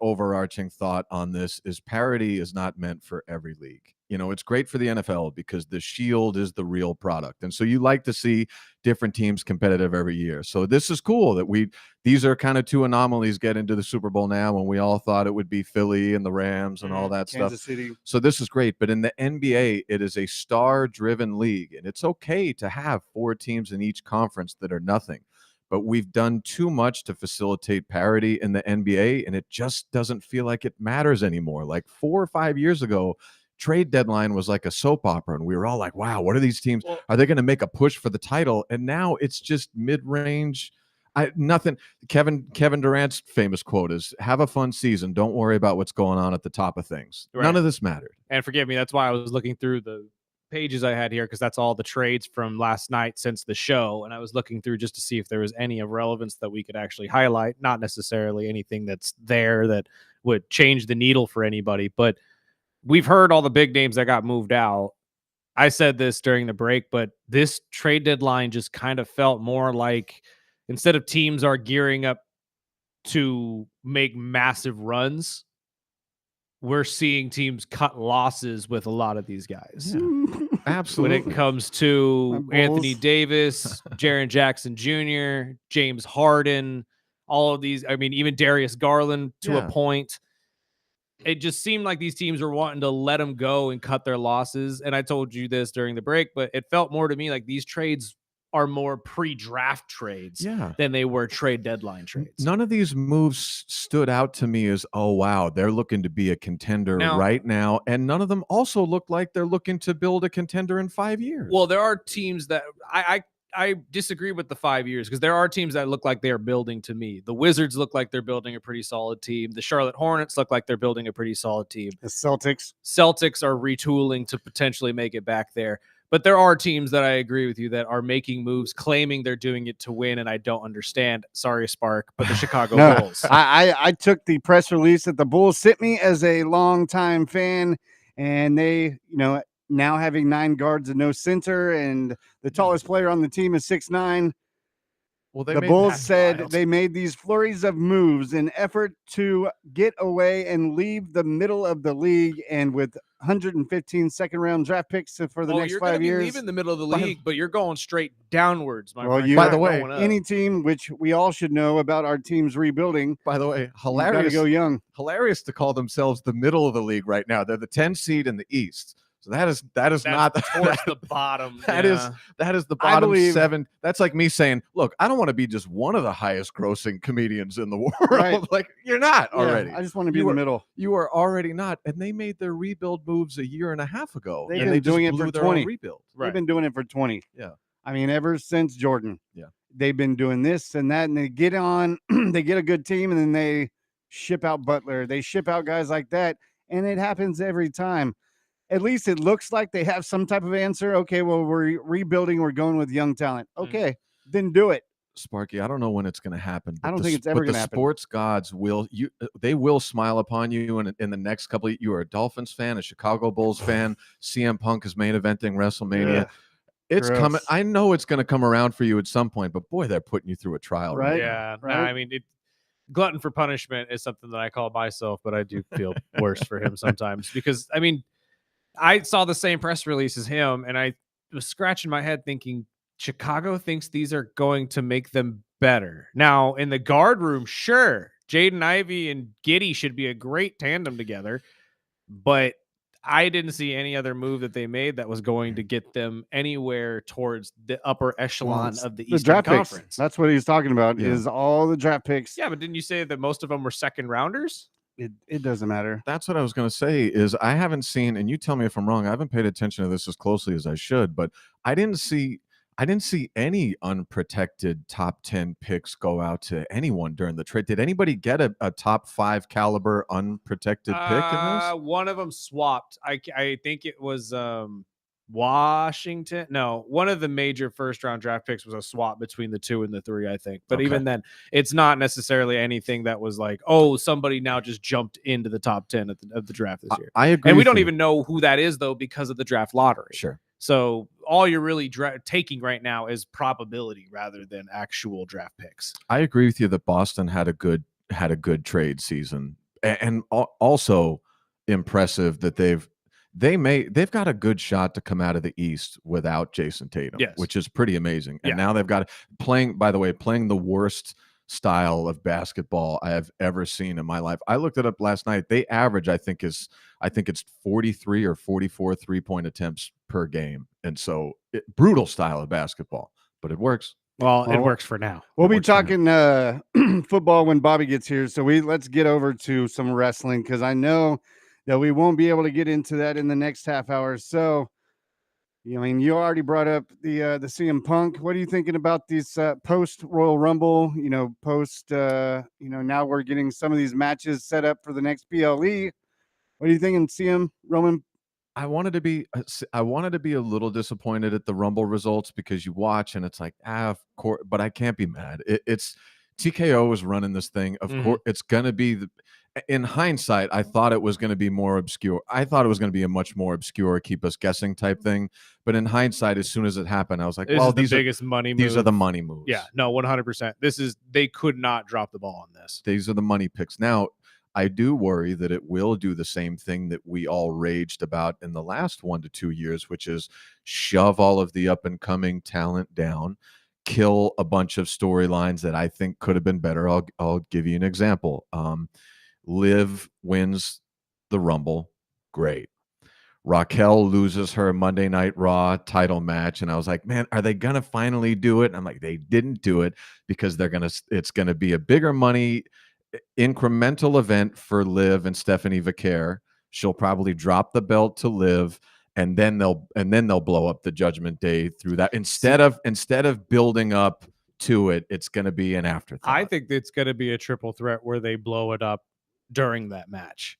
overarching thought on this is parity is not meant for every league. It's great for the NFL because the shield is the real product, and so you like to see different teams competitive every year. So this is cool that these are kind of 2 anomalies get into the Super Bowl now, when we all thought it would be Philly and the Rams and all that Kansas stuff. City. So this is great, but in the NBA, it is a star-driven league, and it's okay to have 4 teams in each conference that are nothing. But we've done too much to facilitate parity in the NBA, and it just doesn't feel like it matters anymore. Like 4 or 5 years ago, trade deadline was like a soap opera, and we were all like, wow, what are these teams? Are they going to make a push for the title? And now it's just mid-range. Nothing. Kevin Durant's famous quote is, have a fun season. Don't worry about what's going on at the top of things. Right. None of this mattered. And forgive me, that's why I was looking through the pages I had here, because that's all the trades from last night since the show, and I was looking through just to see if there was any of relevance that we could actually highlight. Not necessarily anything that's there that would change the needle for anybody, but we've heard all the big names that got moved out. I said this during the break, but this trade deadline just kind of felt more like, instead of teams are gearing up to make massive runs, we're seeing teams cut losses with a lot of these guys. Yeah, absolutely. When it comes to Anthony Davis, Jaren Jackson Jr., James Harden, all of these, I mean, even Darius Garland to a point. It just seemed like these teams were wanting to let them go and cut their losses. And I told you this during the break, but it felt more to me like these trades are more pre-draft trades than they were trade deadline trades. None of these moves stood out to me as, oh, wow, they're looking to be a contender right now. And none of them also look like they're looking to build a contender in 5 years. Well, there are teams that I disagree with the 5 years because there are teams that look like they are building to me. The Wizards look like they're building a pretty solid team. The Charlotte Hornets look like they're building a pretty solid team. The Celtics are retooling to potentially make it back there. But there are teams that I agree with you that are making moves, claiming they're doing it to win, and I don't understand. Sorry, Spark, but the Chicago Bulls. I took the press release that the Bulls sent me as a longtime fan, and they, now having 9 guards and no center, and the tallest player on the team is 6'9". Well, the Bulls said they made these flurries of moves in effort to get away and leave the middle of the league, and with 115 second-round draft picks for the next 5 years. You're leaving the middle of the league, but you're going straight downwards, my friend. By the way, any team, which we all should know about our team's rebuilding. By the way, hilarious. Go young. Hilarious to call themselves the middle of the league right now. They're the 10 seed in the East. So that is not towards the bottom. That is the bottom 7. That's like me saying, look, I don't want to be just one of the highest grossing comedians in the world. Right. Like you're not already. I just want to be in the middle. You are already not. And they made their rebuild moves a year and a half ago. They've been doing it for 20. Rebuild. Right. They've been doing it for 20. Yeah. I mean, ever since Jordan. Yeah. They've been doing this and that, and they get on, they get a good team, and then they ship out Butler. They ship out guys like that, and it happens every time. At least it looks like they have some type of answer. Okay, well, we're rebuilding. We're going with young talent. Okay, then do it. Sparky, I don't know when it's going to happen. I don't think it's ever going to happen. The sports gods they will smile upon you in the next couple of, you are a Dolphins fan, a Chicago Bulls fan. CM Punk is main eventing WrestleMania. Yeah. It's coming. I know it's going to come around for you at some point, but boy, they're putting you through a trial. Right? Yeah. Right? No, I mean, glutton for punishment is something that I call myself, but I do feel worse for him sometimes because, I mean, I saw the same press release as him, and I was scratching my head thinking, Chicago thinks these are going to make them better. Now, in the guard room, sure, Jaden Ivey and Giddey should be a great tandem together, but I didn't see any other move that they made that was going to get them anywhere towards the upper echelon of the Eastern draft Conference. Picks. That's what he's talking about, is all the draft picks. Yeah, but didn't you say that most of them were second rounders? It doesn't matter. That's what I was going to say is I haven't seen, and you tell me if I'm wrong, I haven't paid attention to this as closely as I should, but I didn't see any unprotected top 10 picks go out to anyone during the trade. Did anybody get a top 5 caliber unprotected pick in this? One of them swapped. I think it was Washington. No, one of the major first round draft picks was a swap between the 2 and the 3, I think. But even then, it's not necessarily anything that was like, oh, somebody now just jumped into the top 10 of the draft this year. I agree. And we don't even know who that is, though, because of the draft lottery. Sure. So all you're really taking right now is probability rather than actual draft picks. I agree with you that Boston had a good trade season, and also impressive that they've got a good shot to come out of the East without Jason Tatum, which is pretty amazing. And now they've got playing the worst style of basketball I have ever seen in my life. I looked it up last night. They average, I think it's 43 or 44 3-point attempts per game. And so brutal style of basketball, but it works. Well, it works for now. We'll be talking football when Bobby gets here. So let's get over to some wrestling, because I know that we won't be able to get into that in the next half hour. So, I mean, you already brought up the CM Punk. What are you thinking about these post Royal Rumble? Now we're getting some of these matches set up for the next PLE. What are you thinking, CM Roman? I wanted to be a little disappointed at the Rumble results, because you watch and it's like, of course, but I can't be mad. It's TKO is running this thing. Of course, it's gonna be in hindsight, I thought it was going to be more obscure. I thought it was going to be a much more obscure, keep us guessing type thing. But in hindsight, as soon as it happened, I was like, these are the money moves. These are the money moves. Yeah, no, 100%. They could not drop the ball on this. These are the money picks. Now, I do worry that it will do the same thing that we all raged about in the last 1 to 2 years, which is shove all of the up and coming talent down, kill a bunch of storylines that I think could have been better. I'll give you an example. Liv wins the Rumble. Great. Raquel loses her Monday Night Raw title match, and I was like, man, are they gonna finally do it? And I'm like, they didn't do it because it's gonna be a bigger money incremental event for Liv and Stephanie Vaquer. She'll probably drop the belt to Liv, and then they'll blow up the Judgment Day through that. Instead of building up to it, it's gonna be an afterthought. I think it's gonna be a triple threat where they blow it up during that match.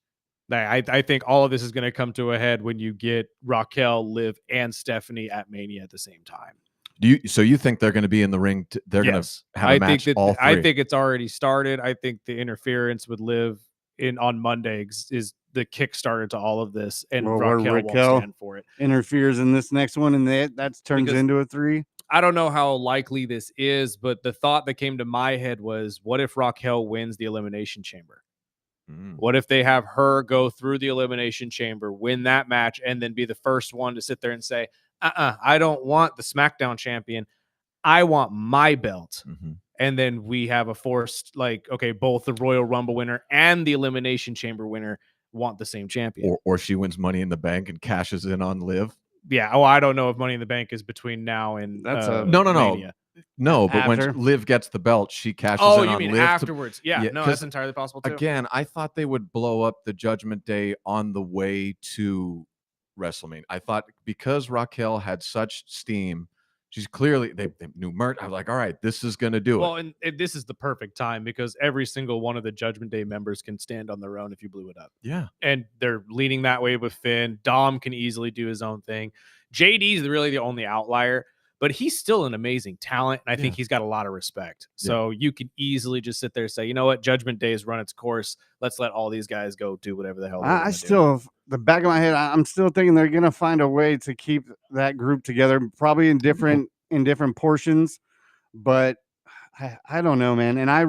I think all of this is going to come to a head when you get Raquel, Liv, and Stephanie at Mania at the same time. So you think they're going to be in the ring? They're going to have a match. I think it's already started. I think the interference with Liv on Monday is the kickstarter to all of this, and Raquel won't stand for it. Interferes in this next one, and that turns into a 3. I don't know how likely this is, but the thought that came to my head was, what if Raquel wins the Elimination Chamber? What if they have her go through the Elimination Chamber, win that match, and then be the first one to sit there and say, I don't want the SmackDown champion. I want my belt. And then we have a forced, okay, both the Royal Rumble winner and the Elimination Chamber winner want the same champion. Or she wins Money in the Bank and cashes in on Liv. Yeah. Oh, I don't know if Money in the Bank is between now and no. Mania. No, but when Liv gets the belt, she cashes in on Liv. Oh, you mean afterwards? Yeah, no, that's entirely possible too. Again, I thought they would blow up the Judgment Day on the way to WrestleMania. I thought because Raquel had such steam, she's clearly they knew merch. I was like, all right, this is going to do it. Well, and this is the perfect time because every single one of the Judgment Day members can stand on their own if you blew it up. Yeah, and they're leaning that way with Finn. Dom can easily do his own thing. JD's really the only outlier, but he's still an amazing talent, and I think he's got a lot of respect. So you can easily just sit there and say, you know what, Judgment Day has run its course. Let's let all these guys go do whatever the hell they're I still, the back of my head, I'm still thinking they're going to find a way to keep that group together, probably in different portions. But I don't know, man. And I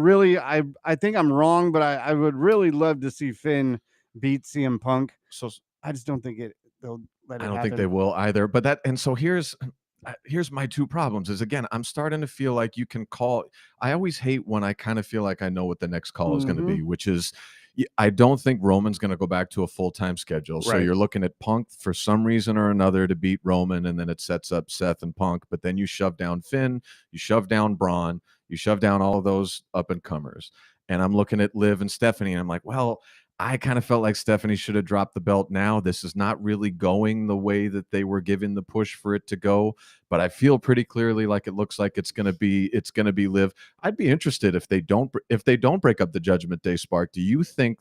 think I'm wrong, but I would really love to see Finn beat CM Punk. So I just don't think they'll let it happen. I don't think they will either. But so here's my two problems is, again, I'm starting to feel like you can call. I always hate when I kind of feel like I know what the next call is going to be, which is I don't think Roman's going to go back to a full-time schedule. So you're looking at Punk for some reason or another to beat Roman, and then it sets up Seth and Punk. But then you shove down Finn, you shove down Braun, you shove down all of those up-and-comers. And I'm looking at Liv and Stephanie, and I'm like, well, I kind of felt like Stephanie should have dropped the belt now. This is not really going the way that they were giving the push for it to go, but I feel pretty clearly like it looks like it's going to be Liv. I'd be interested if they don't break up the Judgment Day spark. Do you think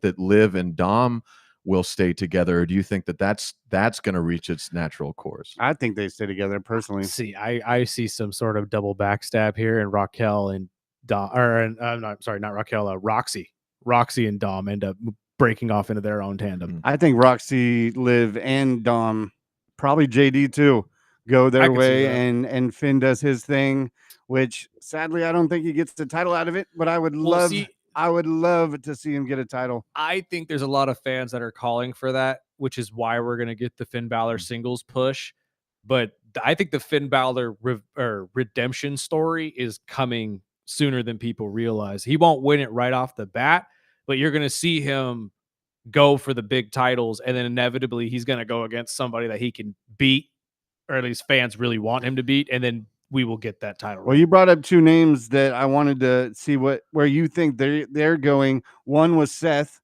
that Liv and Dom will stay together, or do you think that that's going to reach its natural course? I think they stay together personally. See, I see some sort of double backstab here, and Raquel and Dom, not Raquel, Roxy and Dom end up breaking off into their own tandem. I think Roxy, Liv, and Dom, probably JD too, go their way, and Finn does his thing, which sadly I don't think he gets the title out of it, but I would love to see him get a title. I think there's a lot of fans that are calling for that, which is why we're going to get the Finn Balor singles push. But I think the Finn Balor redemption story is coming sooner than people realize. He won't win it right off the bat, but you're going to see him go for the big titles, and then inevitably he's going to go against somebody that he can beat, or at least fans really want him to beat, and then we will get that title. Well, you brought up two names that I wanted to see where you think they're going. One was Seth.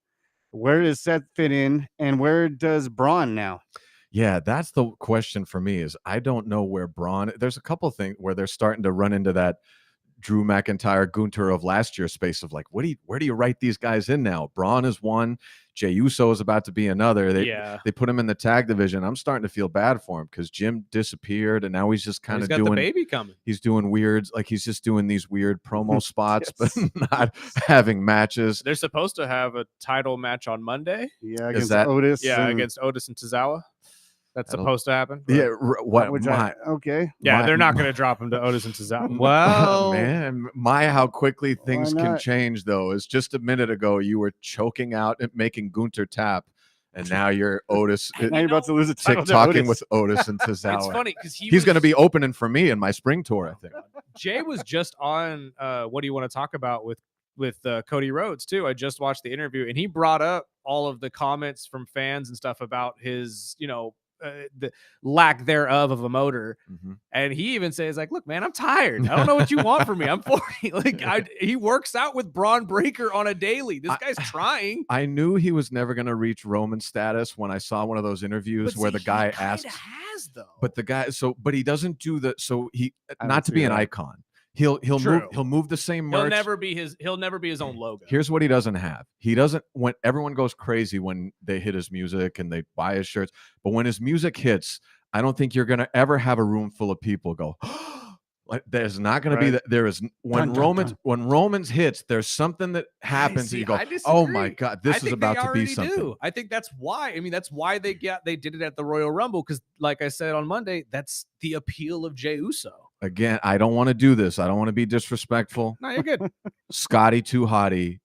Where does Seth fit in, and where does Braun now? Yeah, that's the question for me. Is I don't know where Braun. There's a couple of things where they're starting to run into that Drew McIntyre, Gunther of last year's space of like, where do you write these guys in now? Braun is one. Jey Uso is about to be another. They put him in the tag division. I'm starting to feel bad for him because Jim disappeared, and now he's just kind of doing the baby coming. He's doing weird, like he's just doing these weird promo spots, but not having matches. They're supposed to have a title match on Monday. Yeah, against Otis. Yeah, against Otis and Tozawa. That's supposed to happen. Yeah. Okay. Yeah, my- they're not going to drop him to Otis and Tozawa. Well, man, how quickly things can change, though. Is just a minute ago you were choking out and making Gunter tap, and now you're Otis. Now you're about to lose a title. Talking with Otis and Tozawa. It's funny because he's going to be opening for me in my spring tour, I think. Jay was just on What Do You Want to Talk About with Cody Rhodes too. I just watched the interview, and he brought up all of the comments from fans and stuff about his, the lack thereof of a motor. And he even says, like, look, man, I'm tired. I don't know what you want from me. I'm 40. Like, he works out with Braun Breaker on a daily. This guy's trying. I knew he was never going to reach Roman status when I saw one of those interviews where the guy asked. Has though. But the guy, but he doesn't do the. So he not to be an icon. He'll move the same merch. He'll never be his own logo. Here's what he doesn't have. He doesn't, when everyone goes crazy when they hit his music and they buy his shirts, but when his music hits, I don't think you're gonna ever have a room full of people go, like, there's not gonna be that. There is when Roman's hits, there's something that happens and you go, oh my God, this is about to be something. I think that's why. I mean, that's why they did it at the Royal Rumble, because like I said on Monday, that's the appeal of Jey Uso. Again, I don't want to do this. I don't want to be disrespectful. No, you're good. Scotty Too Hottie.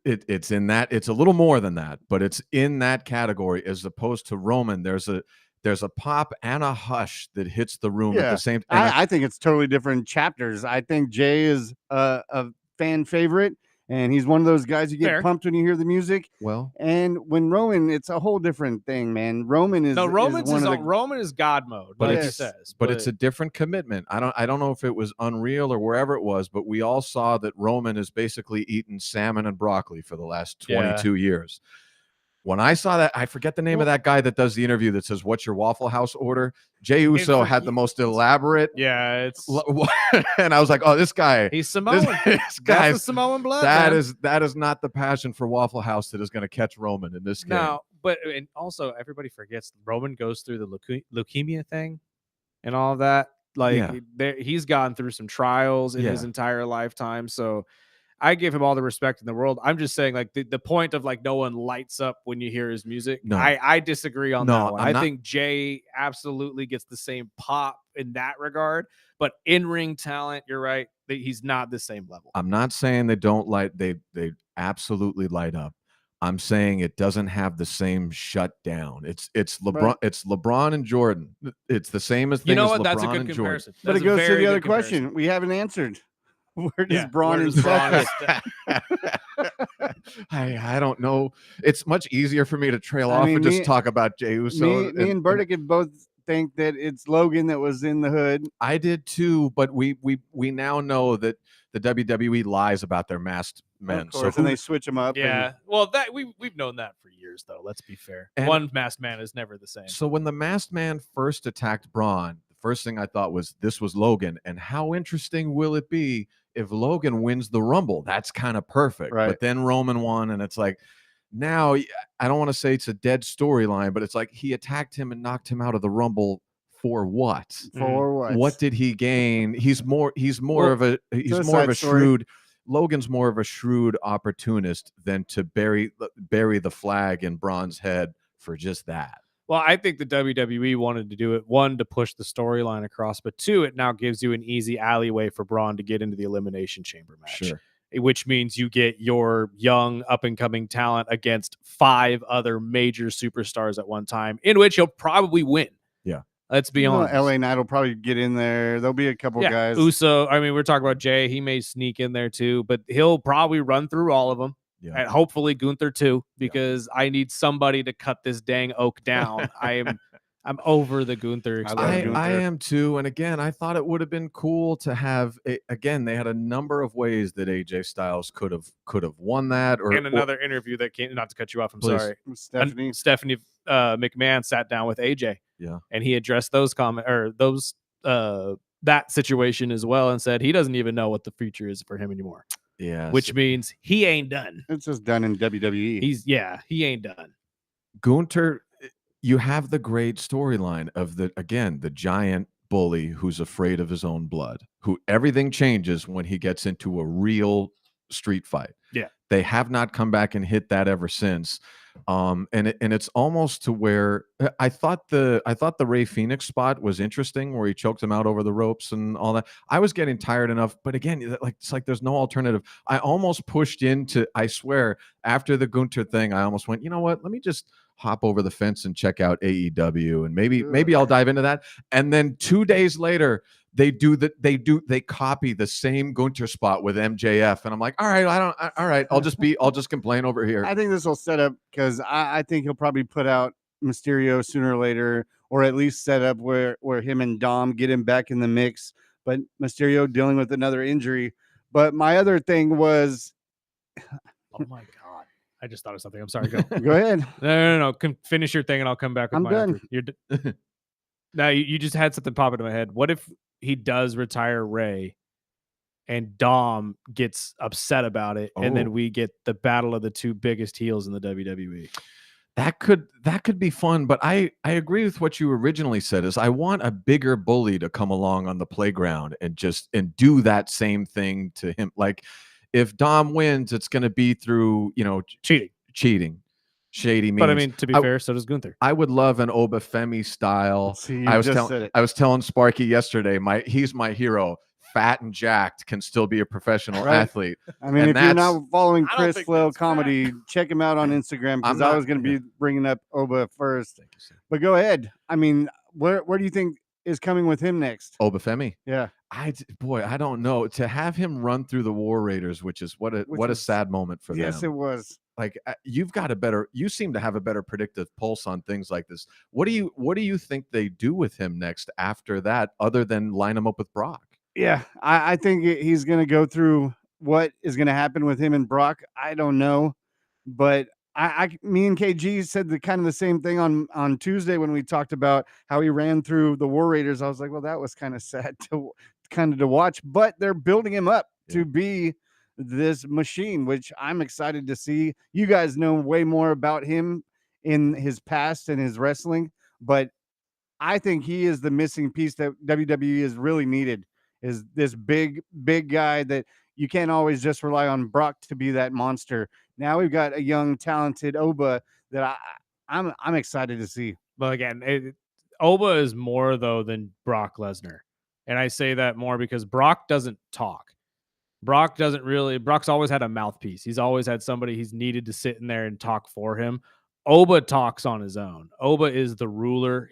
It's in that. It's a little more than that, but it's in that category as opposed to Roman. There's a pop and a hush that hits the room at the same time. I think it's totally different chapters. I think Jay is a fan favorite, and he's one of those guys you get pumped when you hear the music. Well, and when Roman, it's a whole different thing, man. Roman is Roman is God mode, but like he says. But it's a different commitment. I don't know if it was Unreal or wherever it was, but we all saw that Roman has basically eaten salmon and broccoli for the last 22 years. When I saw that, I forget the name of that guy that does the interview that says, "What's your Waffle House order?" Jey Uso had the most elaborate. Yeah, and I was like, "Oh, this guy, he's Samoan. This guy's That's Samoan blood. That is not the passion for Waffle House that is going to catch Roman in this game." No, but and also everybody forgets Roman goes through the leukemia thing and all of that. Like he's gone through some trials in his entire lifetime, so I give him all the respect in the world. I'm just saying, like, the point of, like, no one lights up when you hear his music. No, I disagree on that one. I think Jay absolutely gets the same pop in that regard, but in-ring talent, you're right, he's not the same level. I'm not saying they don't light. They absolutely light up. I'm saying it doesn't have the same shutdown. It's LeBron. Right. It's LeBron and Jordan. It's the same as you know what? LeBron that's a good comparison. But it goes to the other question we haven't answered. Where does Braun and Seth? I don't know. It's much easier for me to trail off and just talk about Jey Uso. Me and Burdick both think that it's Logan that was in the hood. I did too, but we now know that the WWE lies about their masked men. Of course, and they switch them up. Yeah. Well, that we've known that for years, though. Let's be fair. One masked man is never the same. So when the masked man first attacked Braun, the first thing I thought was this was Logan, and how interesting will it be if Logan wins the Rumble? That's kind of perfect. Right. But then Roman won, and it's like, now I don't want to say it's a dead storyline, but it's like he attacked him and knocked him out of the Rumble for what? For what? What did he gain? He's more of a shrewd. Logan's more of a shrewd opportunist than to bury the flag in Braun's head for just that. Well, I think the WWE wanted to do it, one, to push the storyline across, but two, it now gives you an easy alleyway for Braun to get into the Elimination Chamber match. Sure. Which means you get your young up-and-coming talent against 5 other major superstars at one time, in which he'll probably win. Yeah. Let's be honest. LA Knight will probably get in there. There'll be a couple guys. Uso, I mean, we're talking about Jay. He may sneak in there too, but he'll probably run through all of them. Yeah. And hopefully Gunther too, because I need somebody to cut this dang oak down. I'm over the Gunther. I am too. And again, I thought it would have been cool to have again, they had a number of ways that AJ Styles could have won that. In another interview that came, not to cut you off, I'm please. sorry. Stephanie McMahon sat down with AJ. Yeah. And he addressed those that situation as well and said he doesn't even know what the future is for him anymore. Yeah. Which means he ain't done. It's just done in WWE. He ain't done. Gunther, you have the great storyline of the giant bully who's afraid of his own blood, who everything changes when he gets into a real street fight. Yeah. They have not come back and hit that ever since. And it's almost to where I thought the Ray Phoenix spot was interesting, where he choked him out over the ropes and all that. I was getting tired enough, but again, like it's like there's no alternative. I almost pushed into, I swear, after the Gunter thing, I almost went, you know what? Let me just hop over the fence and check out AEW, and maybe I'll dive into that. And then 2 days later, they copy the same Gunter spot with MJF, and I'm like, all right, I'll just complain over here. I think this will set up, because I think he'll probably put out Mysterio sooner or later, or at least set up where him and Dom get him back in the mix. But Mysterio dealing with another injury. But my other thing was, oh my God, I just thought of something. I'm sorry. Go. Go ahead. No. Finish your thing, and I'll come back with my done. answer. You're now you just had something pop into my head. What if he does retire Ray, and Dom gets upset about it, and then we get the battle of the two biggest heels in the WWE? That could be fun, but I agree with what you originally said. Is I want a bigger bully to come along on the playground and do that same thing to him. Like, if Dom wins, it's going to be through cheating, shady means. But I mean, to be fair, so does Gunther. I would love an Obafemi style. See, I was telling Sparky yesterday, he's my hero. Fat and jacked, can still be a professional athlete. I mean, if you're not following Chris Flail comedy, check him out on Instagram, because I was going to be bringing up Oba first. Thank you, sir. But go ahead. I mean, where do you think is coming with him next? Obafemi. Yeah. I don't know. To have him run through the War Raiders, which is what a sad moment for them. Yes, it was. Like, you seem to have a better predictive pulse on things like this. What do you think they do with him next after that, other than line him up with Brock? Yeah, I think he's going to go through what is going to happen with him and Brock. I don't know, but me and KG said the same thing on Tuesday when we talked about how he ran through the War Raiders. I was like, well, that was kind of sad to watch, but they're building him up to be this machine, which I'm excited to see. You guys know way more about him in his past and his wrestling, but I think he is the missing piece that WWE is really needed. Is this big guy that you can't always just rely on Brock to be that monster. Now we've got a young, talented Oba that I'm excited to see. But again, Oba is more though than Brock Lesnar, and I say that more because Brock doesn't talk. Brock's always had a mouthpiece. He's always had somebody he's needed to sit in there and talk for him. Oba talks on his own. Oba is the ruler.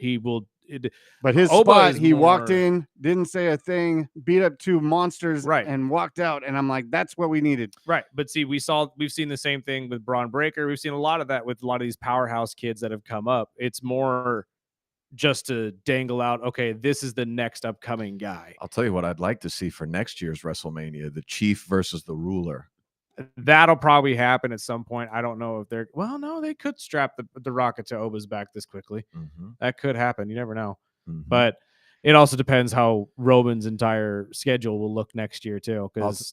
But his spot, he walked in, didn't say a thing, beat up two monsters, and walked out. And I'm like, that's what we needed. Right. But see, we've seen the same thing with Braun Breaker. We've seen a lot of that with a lot of these powerhouse kids that have come up. It's more just to dangle out, okay, this is the next upcoming guy. I'll tell you what I'd like to see for next year's WrestleMania, the Chief versus the Ruler. That'll probably happen at some point. I don't know if they could strap the rocket to Oba's back this quickly. Mm-hmm. That could happen. You never know. Mm-hmm. But it also depends how Roman's entire schedule will look next year too, because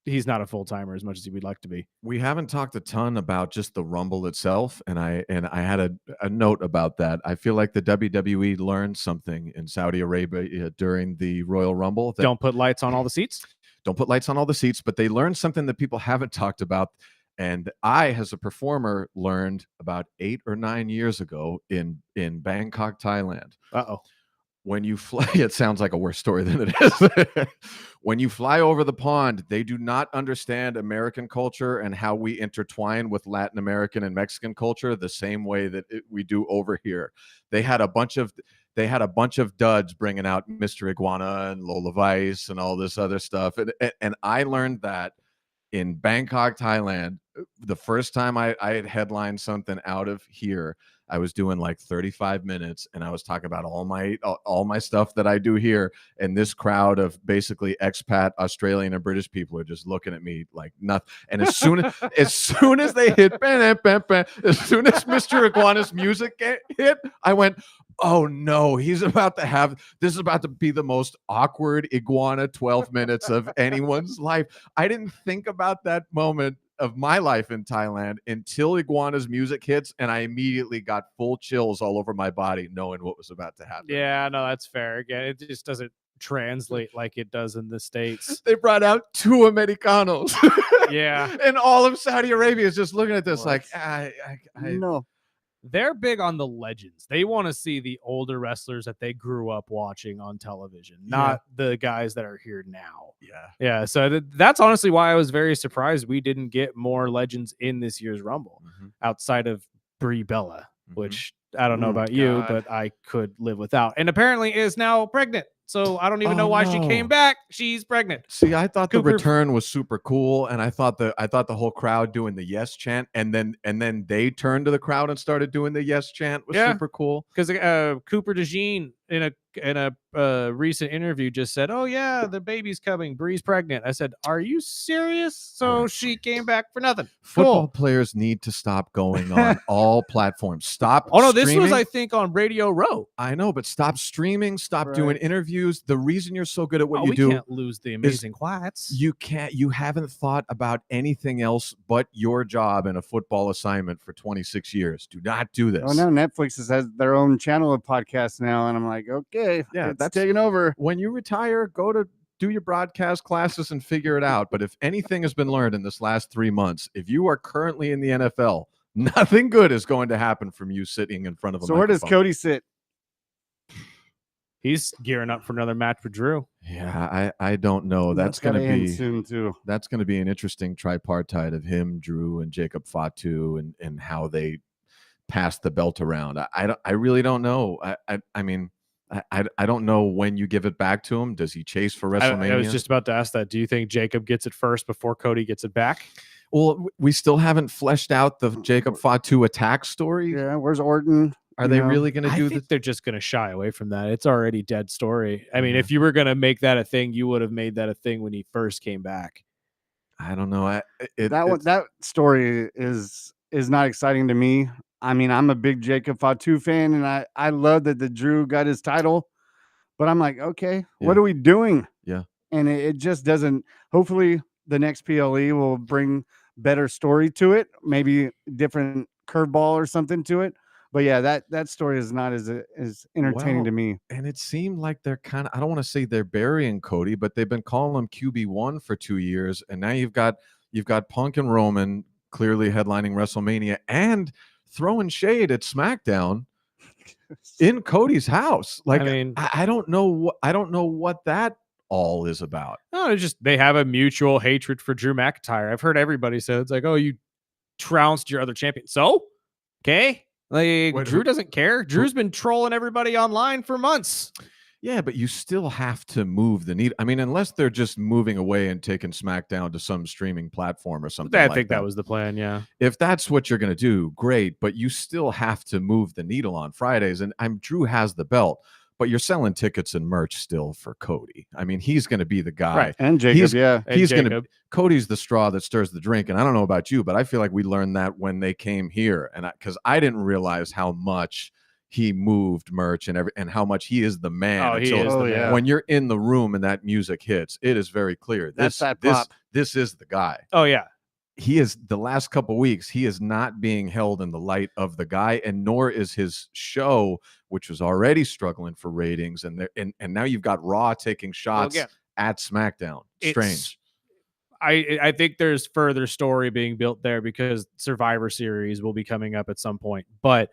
he's not a full-timer as much as he would like to be. We haven't talked a ton about just the Rumble itself, and I had a note about that. I feel like the WWE learned something in Saudi Arabia during the Royal Rumble. Don't put lights on all the seats. Don't put lights on all the seats, but they learned something that people haven't talked about. And I, as a performer, learned about 8 or 9 years ago in Bangkok, Thailand. When you fly, it sounds like a worse story than it is. When you fly over the pond, they do not understand American culture and how we intertwine with Latin American and Mexican culture the same way that we do over here. They had a bunch of duds bringing out Mr. Iguana and Lola Vice and all this other stuff. And I learned that in Bangkok, Thailand, the first time I had headlined something out of here. I was doing like 35 minutes and I was talking about all my stuff that I do here. And this crowd of basically expat Australian and British people are just looking at me like nothing. And as soon as they hit, as soon as Mr. Iguana's music hit, I went, oh no, this is about to be the most awkward Iguana 12 minutes of anyone's life. I didn't think about that moment of my life in Thailand until Iguana's music hits, and I immediately got full chills all over my body knowing what was about to happen. Yeah, no, that's fair. Again, it just doesn't translate like it does in the States. They brought out 2 Americanos. Yeah. And all of Saudi Arabia is just looking at this like, no. They're big on the legends. They want to see the older wrestlers that they grew up watching on television, not the guys that are here now. Yeah. So that's honestly why I was very surprised we didn't get more legends in this year's Rumble outside of Brie Bella, which I don't know about you, but I could live without. And apparently is now pregnant. So I don't even know why she came back. She's pregnant. See, I thought the return was super cool, and I thought the whole crowd doing the yes chant, and then they turned to the crowd and started doing the yes chant was super cool. Because Cooper DeJean in a recent interview just said, "Oh yeah, the baby's coming. Bree's pregnant." I said, "Are you serious?" So she came back for nothing. Football players need to stop going on all platforms. Stop. Oh no, this was I think on Radio Row. I know, but stop streaming. Stop doing interviews. The reason you're so good at what you do, we can't lose the amazing whites. You can't. You haven't thought about anything else but your job in a football assignment for 26 years. Do not do this. Oh no, Netflix has their own channel of podcasts now, and I'm like, okay, yeah, that's taking over. When you retire, go to do your broadcast classes and figure it out. But if anything has been learned in this last 3 months, if you are currently in the NFL, nothing good is going to happen from you sitting in front of a microphone. Where does Cody sit? He's gearing up for another match for Drew. Yeah, I don't know. That's going to be soon too. That's going to be an interesting tripartite of him, Drew, and Jacob Fatu, and how they pass the belt around. I really don't know. I mean, I don't know when you give it back to him. Does he chase for WrestleMania? I was just about to ask that. Do you think Jacob gets it first before Cody gets it back? Well, we still haven't fleshed out the Jacob Fatu attack story. Yeah, where's Orton? Are they really going to do this? They're just going to shy away from that. It's already dead story. I mean, if you were going to make that a thing, you would have made that a thing when he first came back. I don't know. That story is not exciting to me. I mean, I'm a big Jacob Fatu fan, and I love that the Drew got his title, but I'm like, okay, what are we doing? Yeah. And it just doesn't. Hopefully, the next PLE will bring better story to it, maybe different curveball or something to it. But yeah, that story is not as entertaining to me. And it seemed like they're kind of, I don't want to say they're burying Cody, but they've been calling him QB1 for 2 years. And now you've got Punk and Roman clearly headlining WrestleMania and throwing shade at SmackDown in Cody's house. Like, I mean, I don't know what that all is about. No, it's just they have a mutual hatred for Drew McIntyre. I've heard everybody say it's like, oh, you trounced your other champion. So, okay. Like, Drew doesn't care. Drew's been trolling everybody online for months. Yeah, but you still have to move the needle. I mean, unless they're just moving away and taking SmackDown to some streaming platform or something. I think that was the plan, yeah. If that's what you're going to do, great. But you still have to move the needle on Fridays. And Drew has the belt, but you're selling tickets and merch still for Cody. I mean, he's going to be the guy. Right. And Jacob, he's going to. Cody's the straw that stirs the drink. And I don't know about you, but I feel like we learned that when they came here. And because I didn't realize how much he moved merch and how much he is the man. When you're in the room and that music hits, it is very clear. This is the guy. Oh yeah. He is the last couple weeks. He is not being held in the light of the guy, and nor is his show, which was already struggling for ratings. And now you've got Raw taking shots at SmackDown. Strange. I think there's further story being built there because Survivor Series will be coming up at some point. But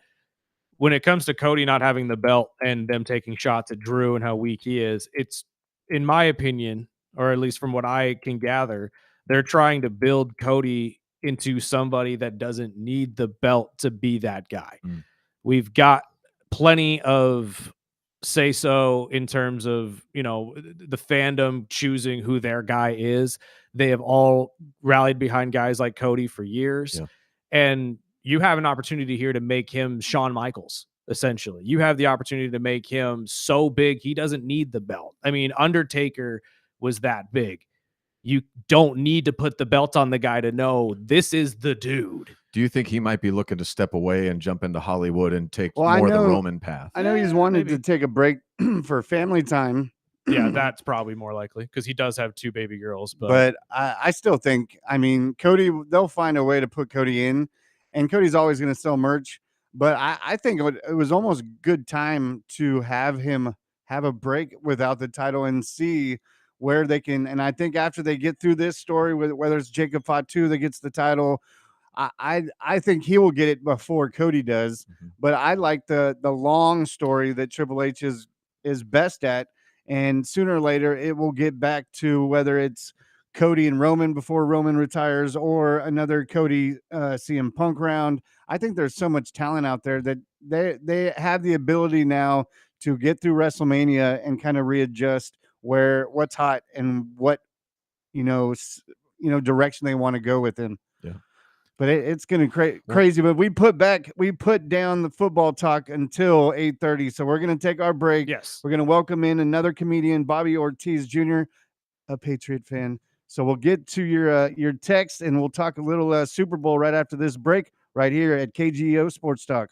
when it comes to Cody not having the belt and them taking shots at Drew and how weak he is, it's, in my opinion, or at least from what I can gather, they're trying to build Cody into somebody that doesn't need the belt to be that guy. We've got plenty of say-so in terms of, the fandom choosing who their guy is. They have all rallied behind guys like Cody for years. Yeah. And you have an opportunity here to make him Shawn Michaels, essentially. You have the opportunity to make him so big he doesn't need the belt. I mean, Undertaker was that big. You don't need to put the belt on the guy to know this is the dude. Do you think he might be looking to step away and jump into Hollywood and take more of the Roman path? I know he's wanted to take a break for family time. Yeah, that's probably more likely because he does have 2 baby girls. But I still think, I mean, Cody, they'll find a way to put Cody in, and Cody's always going to sell merch. But I think it was almost good time to have him have a break without the title and see where they can. And I think after they get through this story, with whether it's Jacob Fatu that gets the title, I think he will get it before Cody does. But I like the long story that Triple H is best at, and sooner or later it will get back to whether it's Cody and Roman before Roman retires, or another Cody CM Punk round. I think there's so much talent out there that they have the ability now to get through WrestleMania and kind of readjust what's hot and what direction they want to go within. Yeah. But it's going to crazy. But we put down the football talk until 8:30. So we're going to take our break. Yes. We're going to welcome in another comedian, Bobby Ortiz Jr., a Patriot fan. So we'll get to your text, and we'll talk a little Super Bowl right after this break right here at KGO Sports Talk.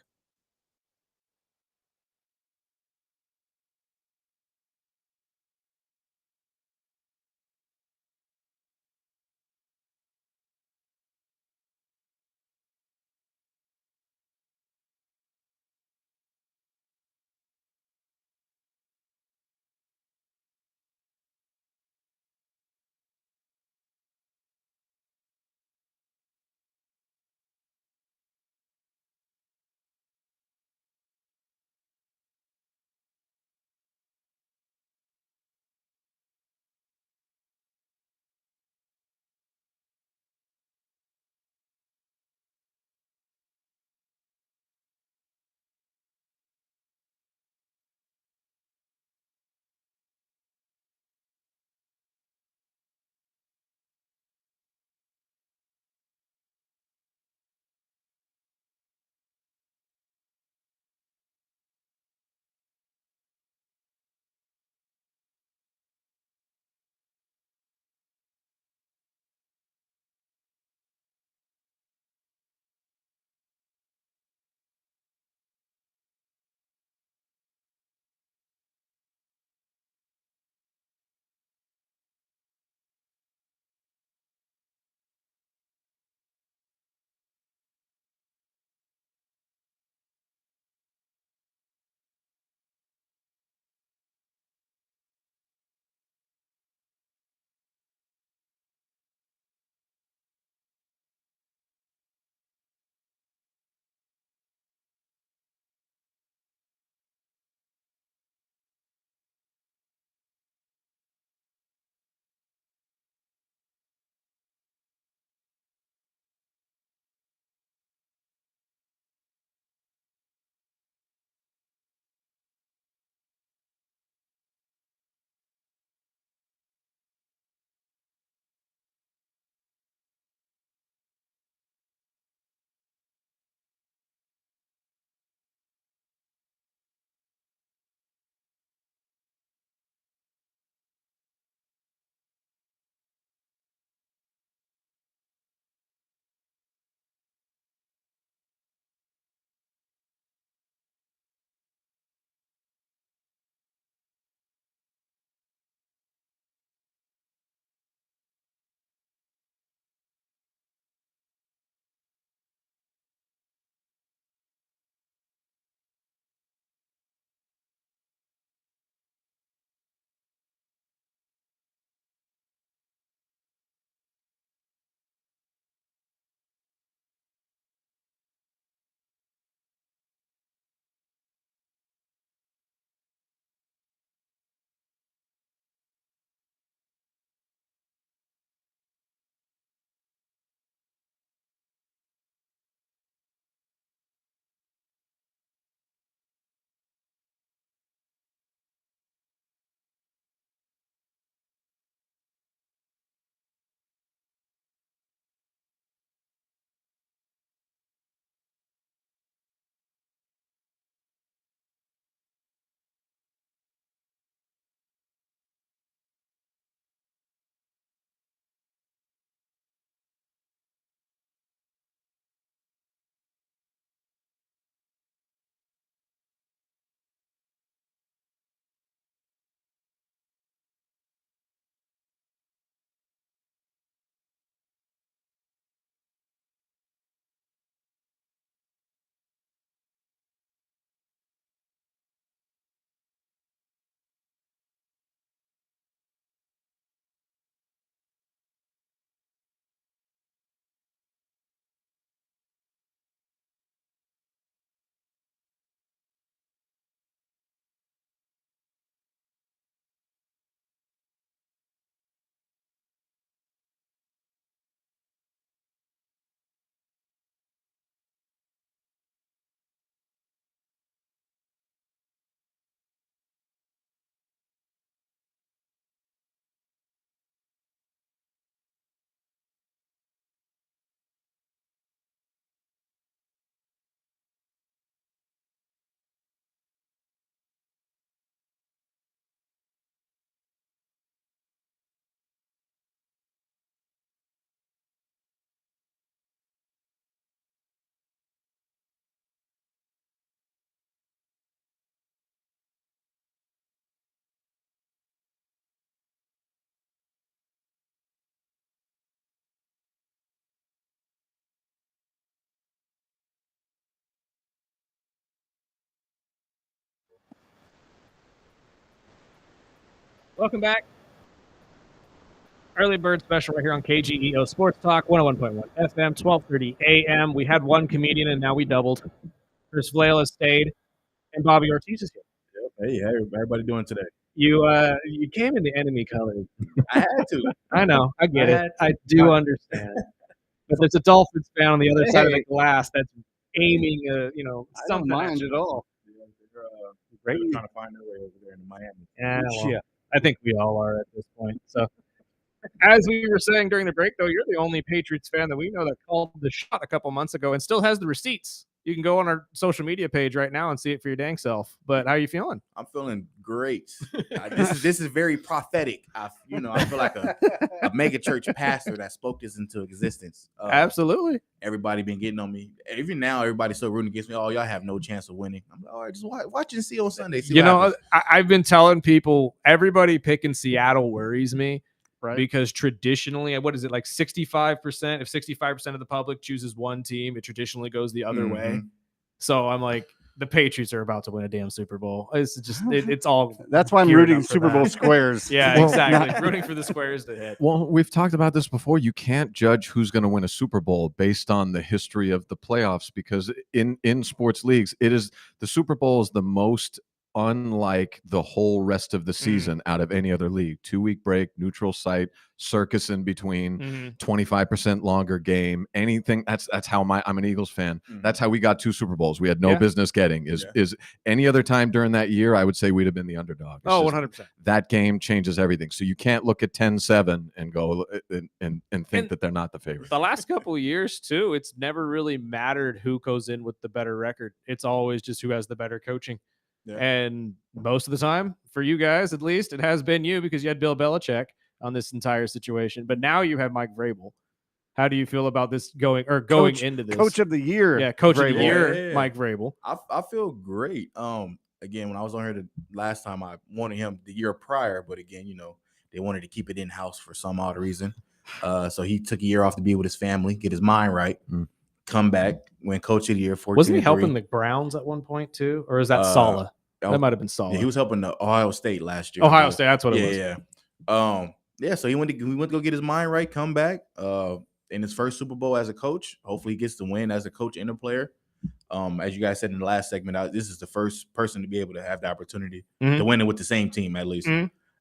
Welcome back. Early bird special right here on KGEO Sports Talk, 101.1 FM, 12:30 a.m. We had one comedian, and now we doubled. Chris Flail has stayed, and Bobby Ortiz is here. Hey, how everybody doing today? You came in the enemy colors. I had to. I know. I get it. I do understand. But there's a Dolphins fan on the other side of the glass that's aiming, something. I don't mind at all. They're trying to find their way over there in Miami. Yeah, well, I think we all are at this point. So, as we were saying during the break, though, you're the only Patriots fan that we know that called the shot a couple months ago and still has the receipts. You can go on our social media page right now and see it for your dang self. But how are you feeling? I'm feeling great. This is very prophetic. I feel like a mega church pastor that spoke this into existence. Absolutely. Everybody been getting on me. Even now, everybody's still rooting against me. Oh, y'all have no chance of winning. I'm like, all right, just watch and see on Sunday. See I've been telling people, everybody picking Seattle worries me. Right. Because traditionally, what is it, like 65%? If 65% of the public chooses one team, it traditionally goes the other way. So I'm like, the Patriots are about to win a damn Super Bowl. It's just, it's all. That's why I'm rooting Super Bowl squares. Yeah, exactly. Rooting for the squares to hit. Well, we've talked about this before. You can't judge who's going to win a Super Bowl based on the history of the playoffs, because in sports leagues, the Super Bowl is the most unlike the whole rest of the season out of any other league. 2-week break, neutral site, circus in between, 25% longer game, anything. That's how I'm an Eagles fan. That's how we got 2 Super Bowls. We had no business getting. Is any other time during that year, I would say we'd have been the underdog. It's 100%. That game changes everything. So you can't look at 10-7 and go and think that they're not the favorite. The last couple of years too, it's never really mattered who goes in with the better record. It's always just who has the better coaching. Yeah. And most of the time, for you guys at least, it has been you, because you had Bill Belichick on this entire situation. But now you have Mike Vrabel. How do you feel about this going into this? Coach of the year. Yeah, coach of the year, Mike Vrabel. I feel great. Again, when I was on here the last time, I wanted him the year prior, but again, they wanted to keep it in-house for some odd reason. So he took a year off to be with his family, get his mind right. Come back, win coach of the year. Wasn't he helping the Browns at one point too, or is that Saleh? That might have been Saleh. Yeah, he was helping the Ohio State last year. Ohio State, that's what it was. Yeah. So he went to go get his mind right, come back. In his first Super Bowl as a coach, hopefully he gets to win as a coach and a player. As you guys said in the last segment, this is the first person to be able to have the opportunity to win it with the same team at least.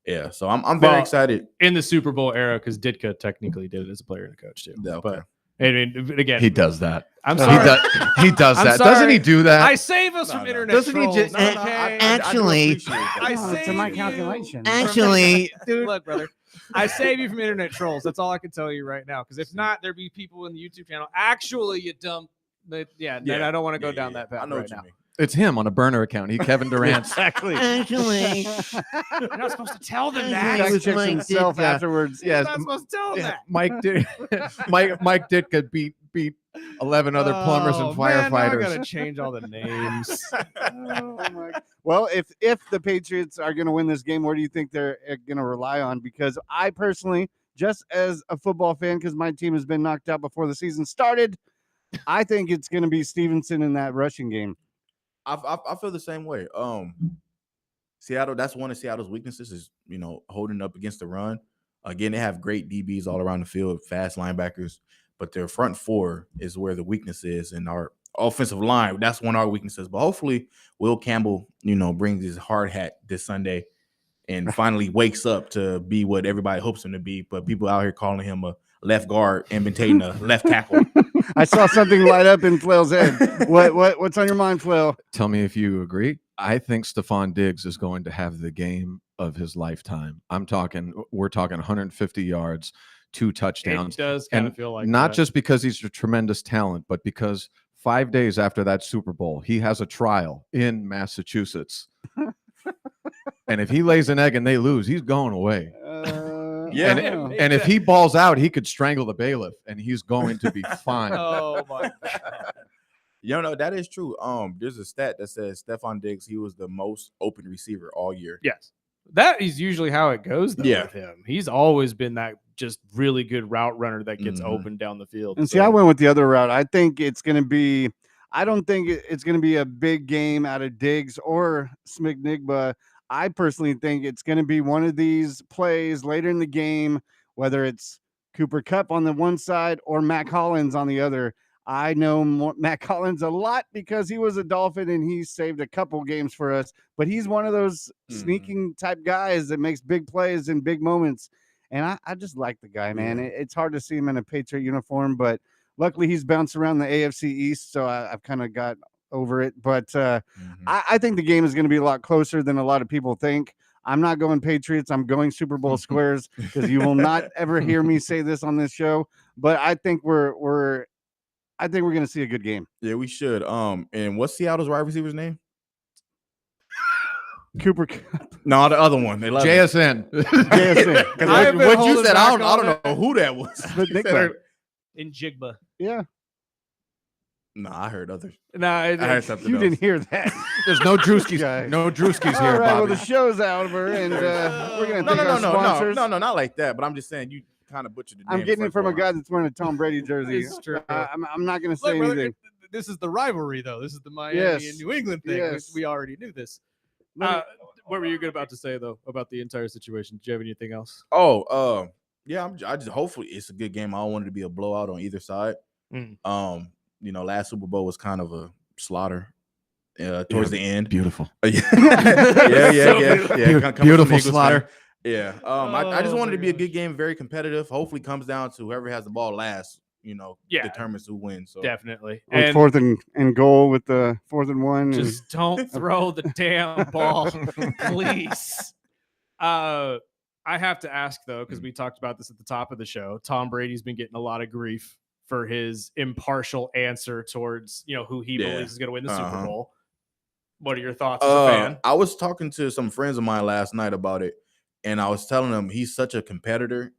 Yeah. So I'm very excited in the Super Bowl era, because Ditka technically did it as a player and a coach too. Yeah, okay. But again, he does that. I'm sorry. He does that. Doesn't he do that? I save us from internet Doesn't trolls. he just Actually, I save to my calculation. Actually, dude, look, brother, I save you from internet trolls. That's all I can tell you right now. Because if not, there'd be people in the YouTube channel. Actually, you dumb. I don't want to go down that path I know right what you now. mean. It's him on a burner account. He Kevin Durant. Exactly. Actually, you're not supposed to tell them That that. checks himself afterwards. You're not supposed to tell them that. Mike Ditka beat 11 other plumbers and firefighters. Man, I gotta change all the names. Well, if the Patriots are going to win this game, what do you think they're going to rely on? Because I personally, just as a football fan, because my team has been knocked out before the season started, I think it's going to be Stevenson in that rushing game. I feel the same way. Seattle, that's one of Seattle's weaknesses is, holding up against the run. Again, they have great DBs all around the field, fast linebackers, but their front four is where the weakness is. And our offensive line, that's one of our weaknesses. But hopefully Will Campbell, brings his hard hat this Sunday and finally wakes up to be what everybody hopes him to be. But people out here calling him a left guard, imitating a left tackle. I saw something light up in Flail's head. What's on your mind, Flail? Tell me if you agree. I think Stephon Diggs is going to have the game of his lifetime. We're talking 150 yards, 2 touchdowns. It does kind of feel like not that. just because he's a tremendous talent, but because 5 days after that Super Bowl, he has a trial in Massachusetts. And if he lays an egg and they lose, he's going away. And if he balls out, he could strangle the bailiff, and he's going to be fine. Oh my God. That is true. There's a stat that says Stephon Diggs, he was the most open receiver all year. Yes. That is usually how it goes though with him. He's always been that just really good route runner that gets open down the field. And see, I went with the other route. I think it's going to be I don't think it's going to be a big game out of Diggs or Smignigba. I personally think it's going to be one of these plays later in the game, whether it's Cooper Kupp on the one side or Matt Collins on the other. I know Matt Collins a lot because he was a Dolphin and he saved a couple games for us, but he's one of those sneaking type guys that makes big plays in big moments. And I just like the guy, man. Yeah. It's hard to see him in a Patriot uniform, but luckily he's bounced around the AFC East, so I've kind of got over it. But I think the game is going to be a lot closer than a lot of people think. I'm not going Patriots. I'm going Super Bowl squares because you will not ever hear me say this on this show. But I think we're going to see a good game. Yeah, we should. And what's Seattle's wide receiver's name? Cooper Kupp. No, the other one. They love JSN. JSN. What you said, I don't know who that was. In Jigba. Yeah. No, I heard others. No, I heard something You else. didn't hear that. There's no Drewskis. No Drewskis All here, right, well, Bobby. the show's over, and we're going to thank our sponsors. No, not like that. But I'm just saying you kind of butchered the name. I'm getting it from a guy that's wearing a Tom Brady jersey. It's true. I'm not going to say Look, brother, anything. this is the rivalry, though. This is the Miami and New England thing. Yes. We already knew this. What were you about to say, though, about the entire situation? Do you have anything else? Yeah, I just hopefully it's a good game. I don't want it to be a blowout on either side. Last Super Bowl was kind of a slaughter towards the end. Beautiful. Yeah. Beautiful slaughter. Yeah. I just wanted it to be a good game, very competitive. Hopefully comes down to whoever has the ball last, determines who wins. So Definitely. On fourth and goal with the 4th and 1. Just don't throw the damn ball, please. I have to ask, though, because we talked about this at the top of the show. Tom Brady's been getting a lot of grief for his impartial answer towards, who he believes is going to win the Super Bowl. What are your thoughts as a fan? I was talking to some friends of mine last night about it, and I was telling them he's such a competitor.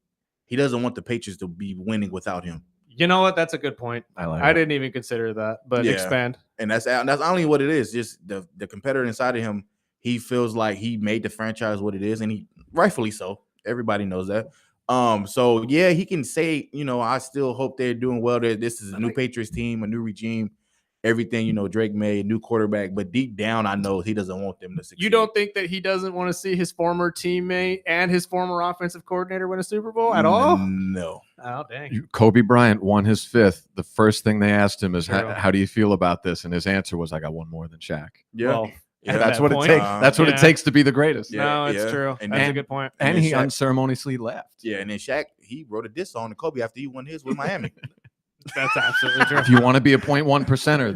He doesn't want the Patriots to be winning without him. You know what? That's a good point. I didn't even consider that, but expand. And that's only what it is. Just the competitor inside of him. He feels like he made the franchise what it is, and he rightfully so. Everybody knows that. So yeah, he can say, I still hope they're doing well. This is a new Patriots team, a new regime, everything, Drake made, new quarterback. But deep down, I know he doesn't want them to succeed. You don't think that he doesn't want to see his former teammate and his former offensive coordinator win a Super Bowl at all? No. Oh, dang. Kobe Bryant won his 5th. The first thing they asked him is, how do you feel about this? And his answer was, I got one more than Shaq. Yeah. Well, and that's what it takes. That's what it takes to be the greatest. No, it's true. And that's a good point. And he unceremoniously left. Yeah, and then Shaq, he wrote a diss song to Kobe after he won his with Miami. That's absolutely true. If you want to be a 0.1 percenter,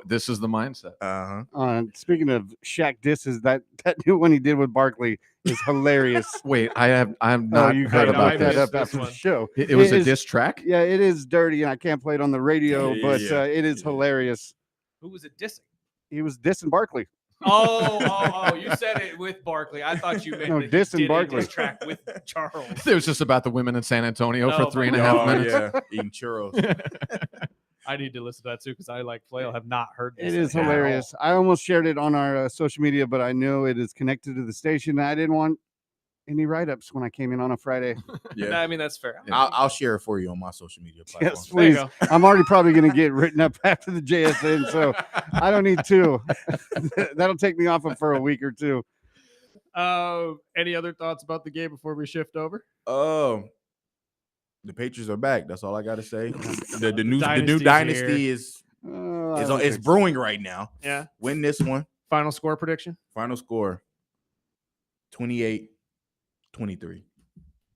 this is the mindset. Speaking of Shaq disses, that new one he did with Barkley is hilarious. Wait, I have not heard about that this. up after the show. It was a diss track? Yeah, it is dirty, and I can't play it on the radio, but it is hilarious. Who was it dissing? He was dissing Barkley. Oh! You said it with Barkley. I thought you meant that dissing he did Barkley. a diss track with Charles. It was just about the women in San Antonio for 3.5 minutes. Yeah, eating churros. I need to listen to that too because I, like Flail, have not heard this. It is hilarious. I almost shared it on our social media, but I know it is connected to the station. I didn't want any write-ups when I came in on a Friday. I mean, that's fair. I'll share it for you on my social media platforms. Yes, please. I'm already probably going to get written up after the JSN, so I don't need two. That'll take me off of for a week or two. Any other thoughts about the game before we shift over? The Patriots are back. That's all I got to say. The new dynasty is brewing right now. Yeah. Win this one. Final score prediction? Final score 28-23.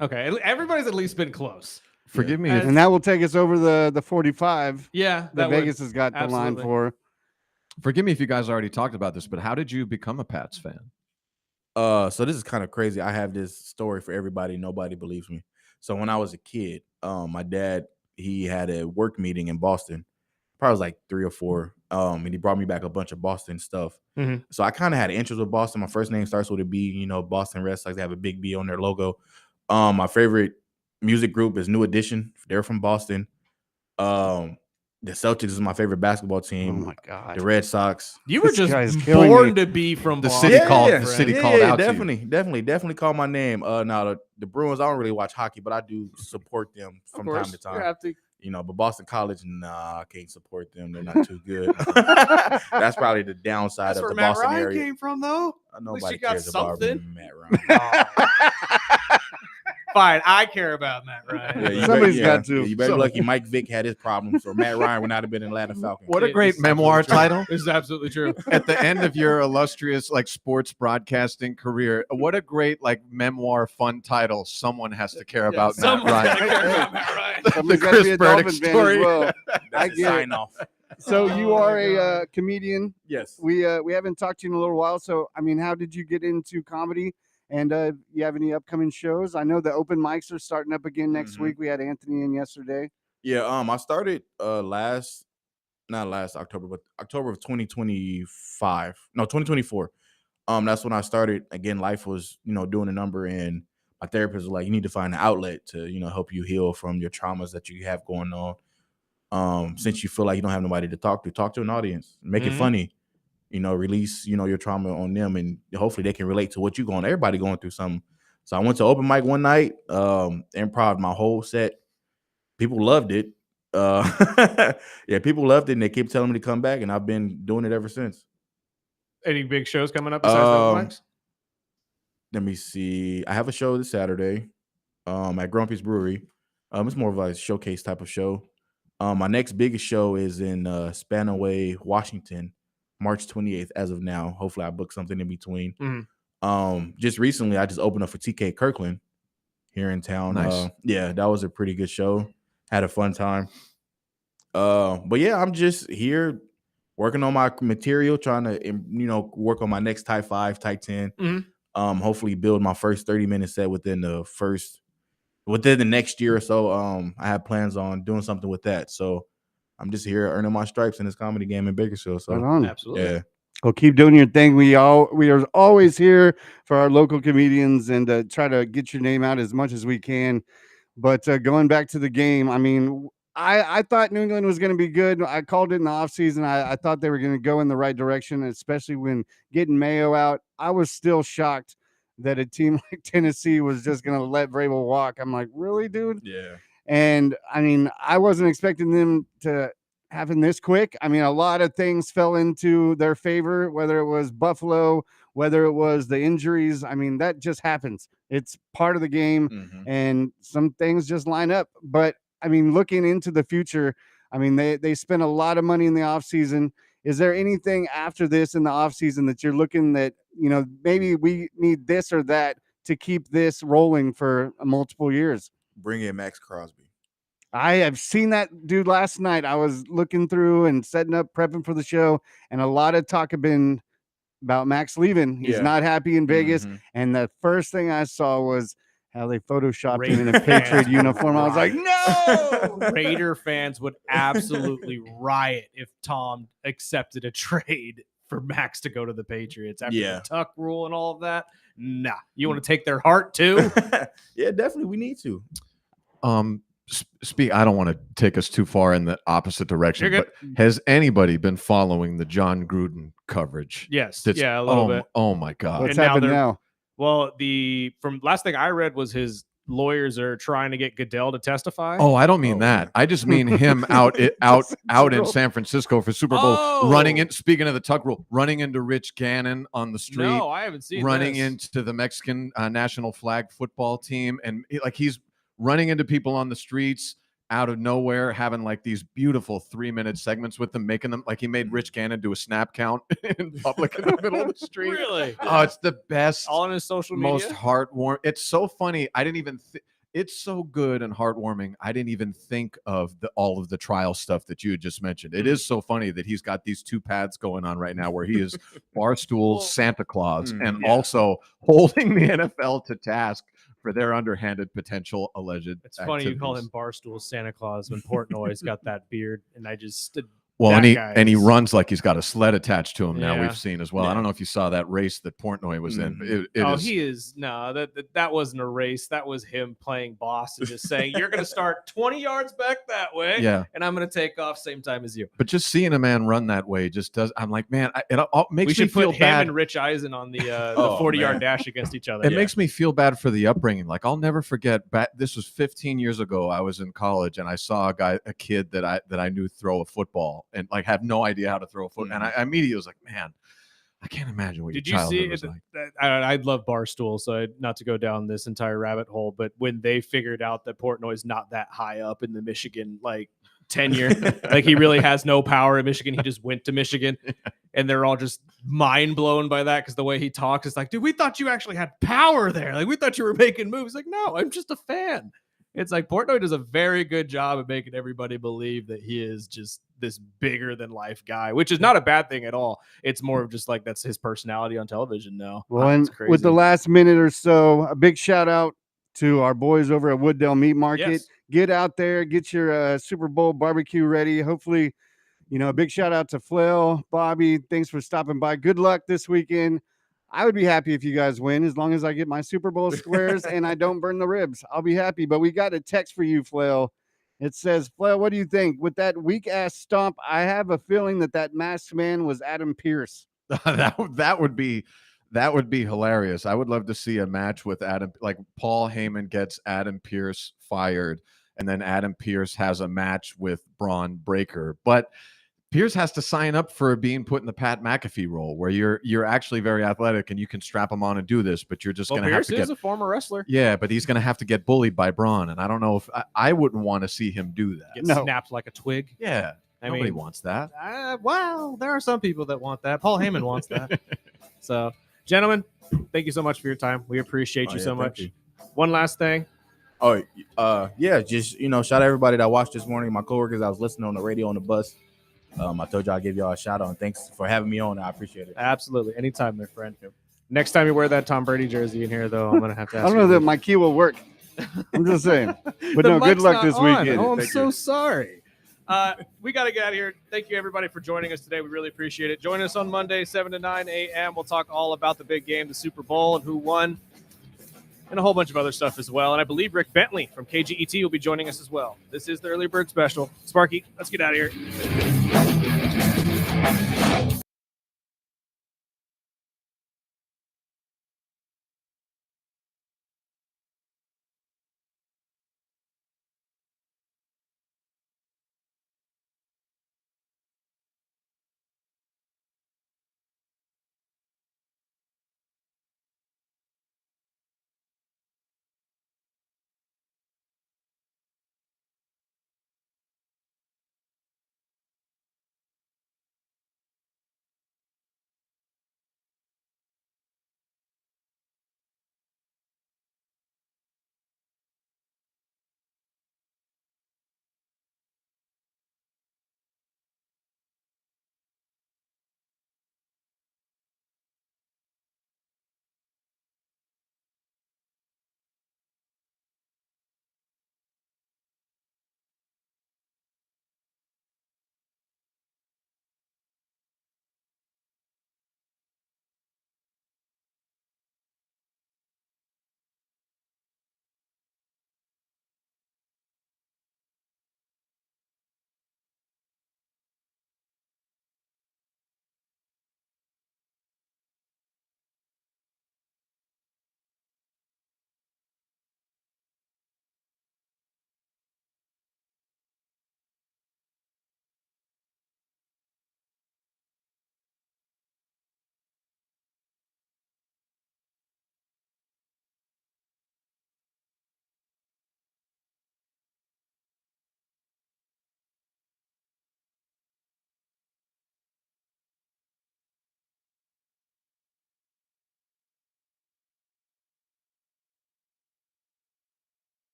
Okay. Everybody's at least been close. Forgive me. And that will take us over the 45. Yeah. That Vegas has got the line for. Forgive me if you guys already talked about this, but how did you become a Pats fan? So this is kind of crazy. I have this story for everybody. Nobody believes me. So when I was a kid, my dad, he had a work meeting in Boston. Probably was like 3 or 4. And he brought me back a bunch of Boston stuff. Mm-hmm. So I kind of had an interest with Boston. My first name starts with a B, Boston Red Sox. They have a big B on their logo. My favorite music group is New Edition. They're from Boston. The Celtics is my favorite basketball Oh team. my God. The Red Sox. You were This guy's just killing born me. to be from The Boston. city called. The city called out definitely, to you. definitely call my name. Now the Bruins, I don't really watch hockey, but I do support them from time to time. But Boston College, nah, I can't support them. They're not too good. That's probably the downside That's of where the Matt Boston Ryan area. came from, though. Nobody you got cares about something. Matt Ryan. Fine, I care about Matt Ryan. Somebody's got to. You better be lucky Mike Vick had his problems, or Matt Ryan would not have been in Atlanta Falcons. What a great memoir title. This is absolutely true. At the end of your illustrious sports broadcasting career, what a great memoir fun title. Someone has to care about Matt Ryan. Somebody's got to be a Dolphin fan as well. I get sign off. So you are a comedian. Yes. We haven't talked to you in a little while. So I mean, how did you get into comedy? And you have any upcoming shows? I know the open mics are starting up again next week. We had Anthony in yesterday. Yeah, I started not last October, but October of 2025. No, 2024. That's when I started. Again, life was, doing a number, and my therapist was like, you need to find an outlet to, help you heal from your traumas that you have going on. Since you feel like you don't have nobody to talk to an audience. Make it funny. Release, your trauma on them, and hopefully they can relate to what you're going. Everybody going through something. So I went to open mic one night, improv my whole set. People loved it. People loved it, and they keep telling me to come back, and I've been doing it ever since. Any big shows coming up besides the open mics? Let me see. I have a show this Saturday at Grumpy's Brewery. It's more of a showcase type of show. My next biggest show is in Spanaway, Washington, March 28th as of now. Hopefully I book something in between. Just recently I just opened up for TK Kirkland here in town. Nice. That was a pretty good show. Had a fun time. But yeah, I'm just here working on my material, trying to work on my next type 5, type 10. Hopefully build my first 30-minute set within the next year or so. I have plans on doing something with that. So I'm just here earning my stripes in this comedy game in Bakersfield. So right on. Absolutely. Yeah. Well, keep doing your thing. We are always here for our local comedians and try to get your name out as much as we can. But going back to the game, I mean, I thought New England was going to be good. I called it in the offseason. I thought they were going to go in the right direction, especially when getting Mayo out. I was still shocked that a team like Tennessee was just going to let Vrabel walk. I'm like, really, dude? Yeah. And I mean, I wasn't expecting them to happen this quick. I mean, a lot of things fell into their favor, whether it was Buffalo, whether it was the injuries. I mean, that just happens. It's part of the game, and some things just line up. But I mean, looking into the future, I mean, they spent a lot of money in the offseason. Is there anything after this in the offseason that you're looking that, maybe we need this or that to keep this rolling for multiple years? Bring in Max Crosby. I have seen that dude last night. I was looking through and setting up, prepping for the show, and a lot of talk have been about Max leaving. He's not happy in Vegas. And the first thing I saw was how they photoshopped him in a Patriot uniform. I was like, no! Raider fans would absolutely riot if Tom accepted a trade for Max to go to the Patriots after the Tuck rule and all of that. Nah. You want to take their heart too? Yeah, definitely. We need to. I don't want to take us too far in the opposite direction, but has anybody been following the John Gruden coverage? Yes. A little bit. Oh my God. What's happened now? Well, from last thing I read was his lawyers are trying to get Goodell to testify. Oh, I don't mean that. I just mean him out in San Francisco for Super Bowl, running in. Speaking of the Tuck rule, running into Rich Gannon on the street. No, I haven't seen running this. into the Mexican national flag football team, and he's running into people on the streets out of nowhere, having these beautiful 3-minute segments with them, making them he made Rich Gannon do a snap count in public in the middle of the street. Really? Oh, it's the best. All on his social media. Most heartwarming. It's so funny. I didn't even. It's so good and heartwarming. I didn't even think of all of the trial stuff that you had just mentioned. It is so funny that he's got these two paths going on right now, where he is Barstool Santa Claus and also holding the NFL to task for their underhanded potential alleged. It's funny you call him Barstool Santa Claus when Portnoy's got that beard, and I just Well, That and he guy is- runs like he's got a sled attached to him now. Yeah. We've seen as well. I don't know if you saw that race that Portnoy was in. But he is that wasn't a race. That was him playing boss and just saying, "You're going to start 20 yards back that way, Yeah. and I'm going to take off same time as you." But just seeing a man run that way just does. I'm like, man, it makes We should me feel put him bad. and Rich Eisen on the Oh, 40-yard man. dash against each other. It makes me feel bad for the upbringing. Like I'll never forget. This was 15 years ago. I was in college and I saw a kid that I knew throw a football and like have no idea how to throw a football. And I immediately was like, man, I can't imagine what Did your you see childhood was it? like. I love Barstool, so not to go down this entire rabbit hole, but when they figured out that Portnoy's not that high up in the Michigan tenure, like he really has no power in Michigan, he just went to Michigan, and they're all just mind blown by that because the way he talks is like, dude, we thought you actually had power there. Like we thought you were making moves. Like, no, I'm just a fan. It's like Portnoy does a very good job of making everybody believe that he is just this bigger than life guy, which is not a bad thing at all. It's more of just like that's his personality on television now. Well, It's and with the crazy. last minute or so, a big shout out to our boys over at Wooddale Meat Market. Yes. Get out there, get your Super Bowl barbecue ready. Hopefully, a big shout out to Flail, Bobby. Thanks for stopping by. Good luck this weekend. I would be happy if you guys win as long as I get my Super Bowl squares and I don't burn the ribs. I'll be happy. But we got a text for you, Flail. It says, Flail, what do you think? With that weak ass stomp, I have a feeling that masked man was Adam Pierce. that would be hilarious. I would love to see a match with Adam, like Paul Heyman gets Adam Pierce fired, and then Adam Pierce has a match with Braun Breaker. But Pierce has to sign up for being put in the Pat McAfee role, where you're actually very athletic and you can strap him on and do this, but you're just going to have Pierce to is get a former wrestler. Yeah, but he's going to have to get bullied by Braun, and I don't know if I wouldn't want to see him do that. Get snapped like a twig. Yeah, nobody mean, wants that. Well, there are some people that want that. Paul Heyman wants that. So, gentlemen, thank you so much for your time. We appreciate you so much. you. One last thing. Just shout out everybody that watched this morning. My coworkers, I was listening on the radio on the bus. I told you I'd give y'all a shout out, and thanks for having me on. I appreciate it. Absolutely, anytime, my friend. Next time you wear that Tom Brady jersey in here, though, I'm gonna have to ask I don't know that my key will work. I'm just saying. But The no, good mic's luck not this on. weekend. Oh, I'm Thank so you. sorry. We got to get out of here. Thank you, everybody, for joining us today. We really appreciate it. Join us on Monday, 7 to 9 a.m. We'll talk all about the big game, the Super Bowl, and who won, and a whole bunch of other stuff as well. And I believe Rick Bentley from KGET will be joining us as well. This is the Early Bird Special. Sparky, let's get out of here.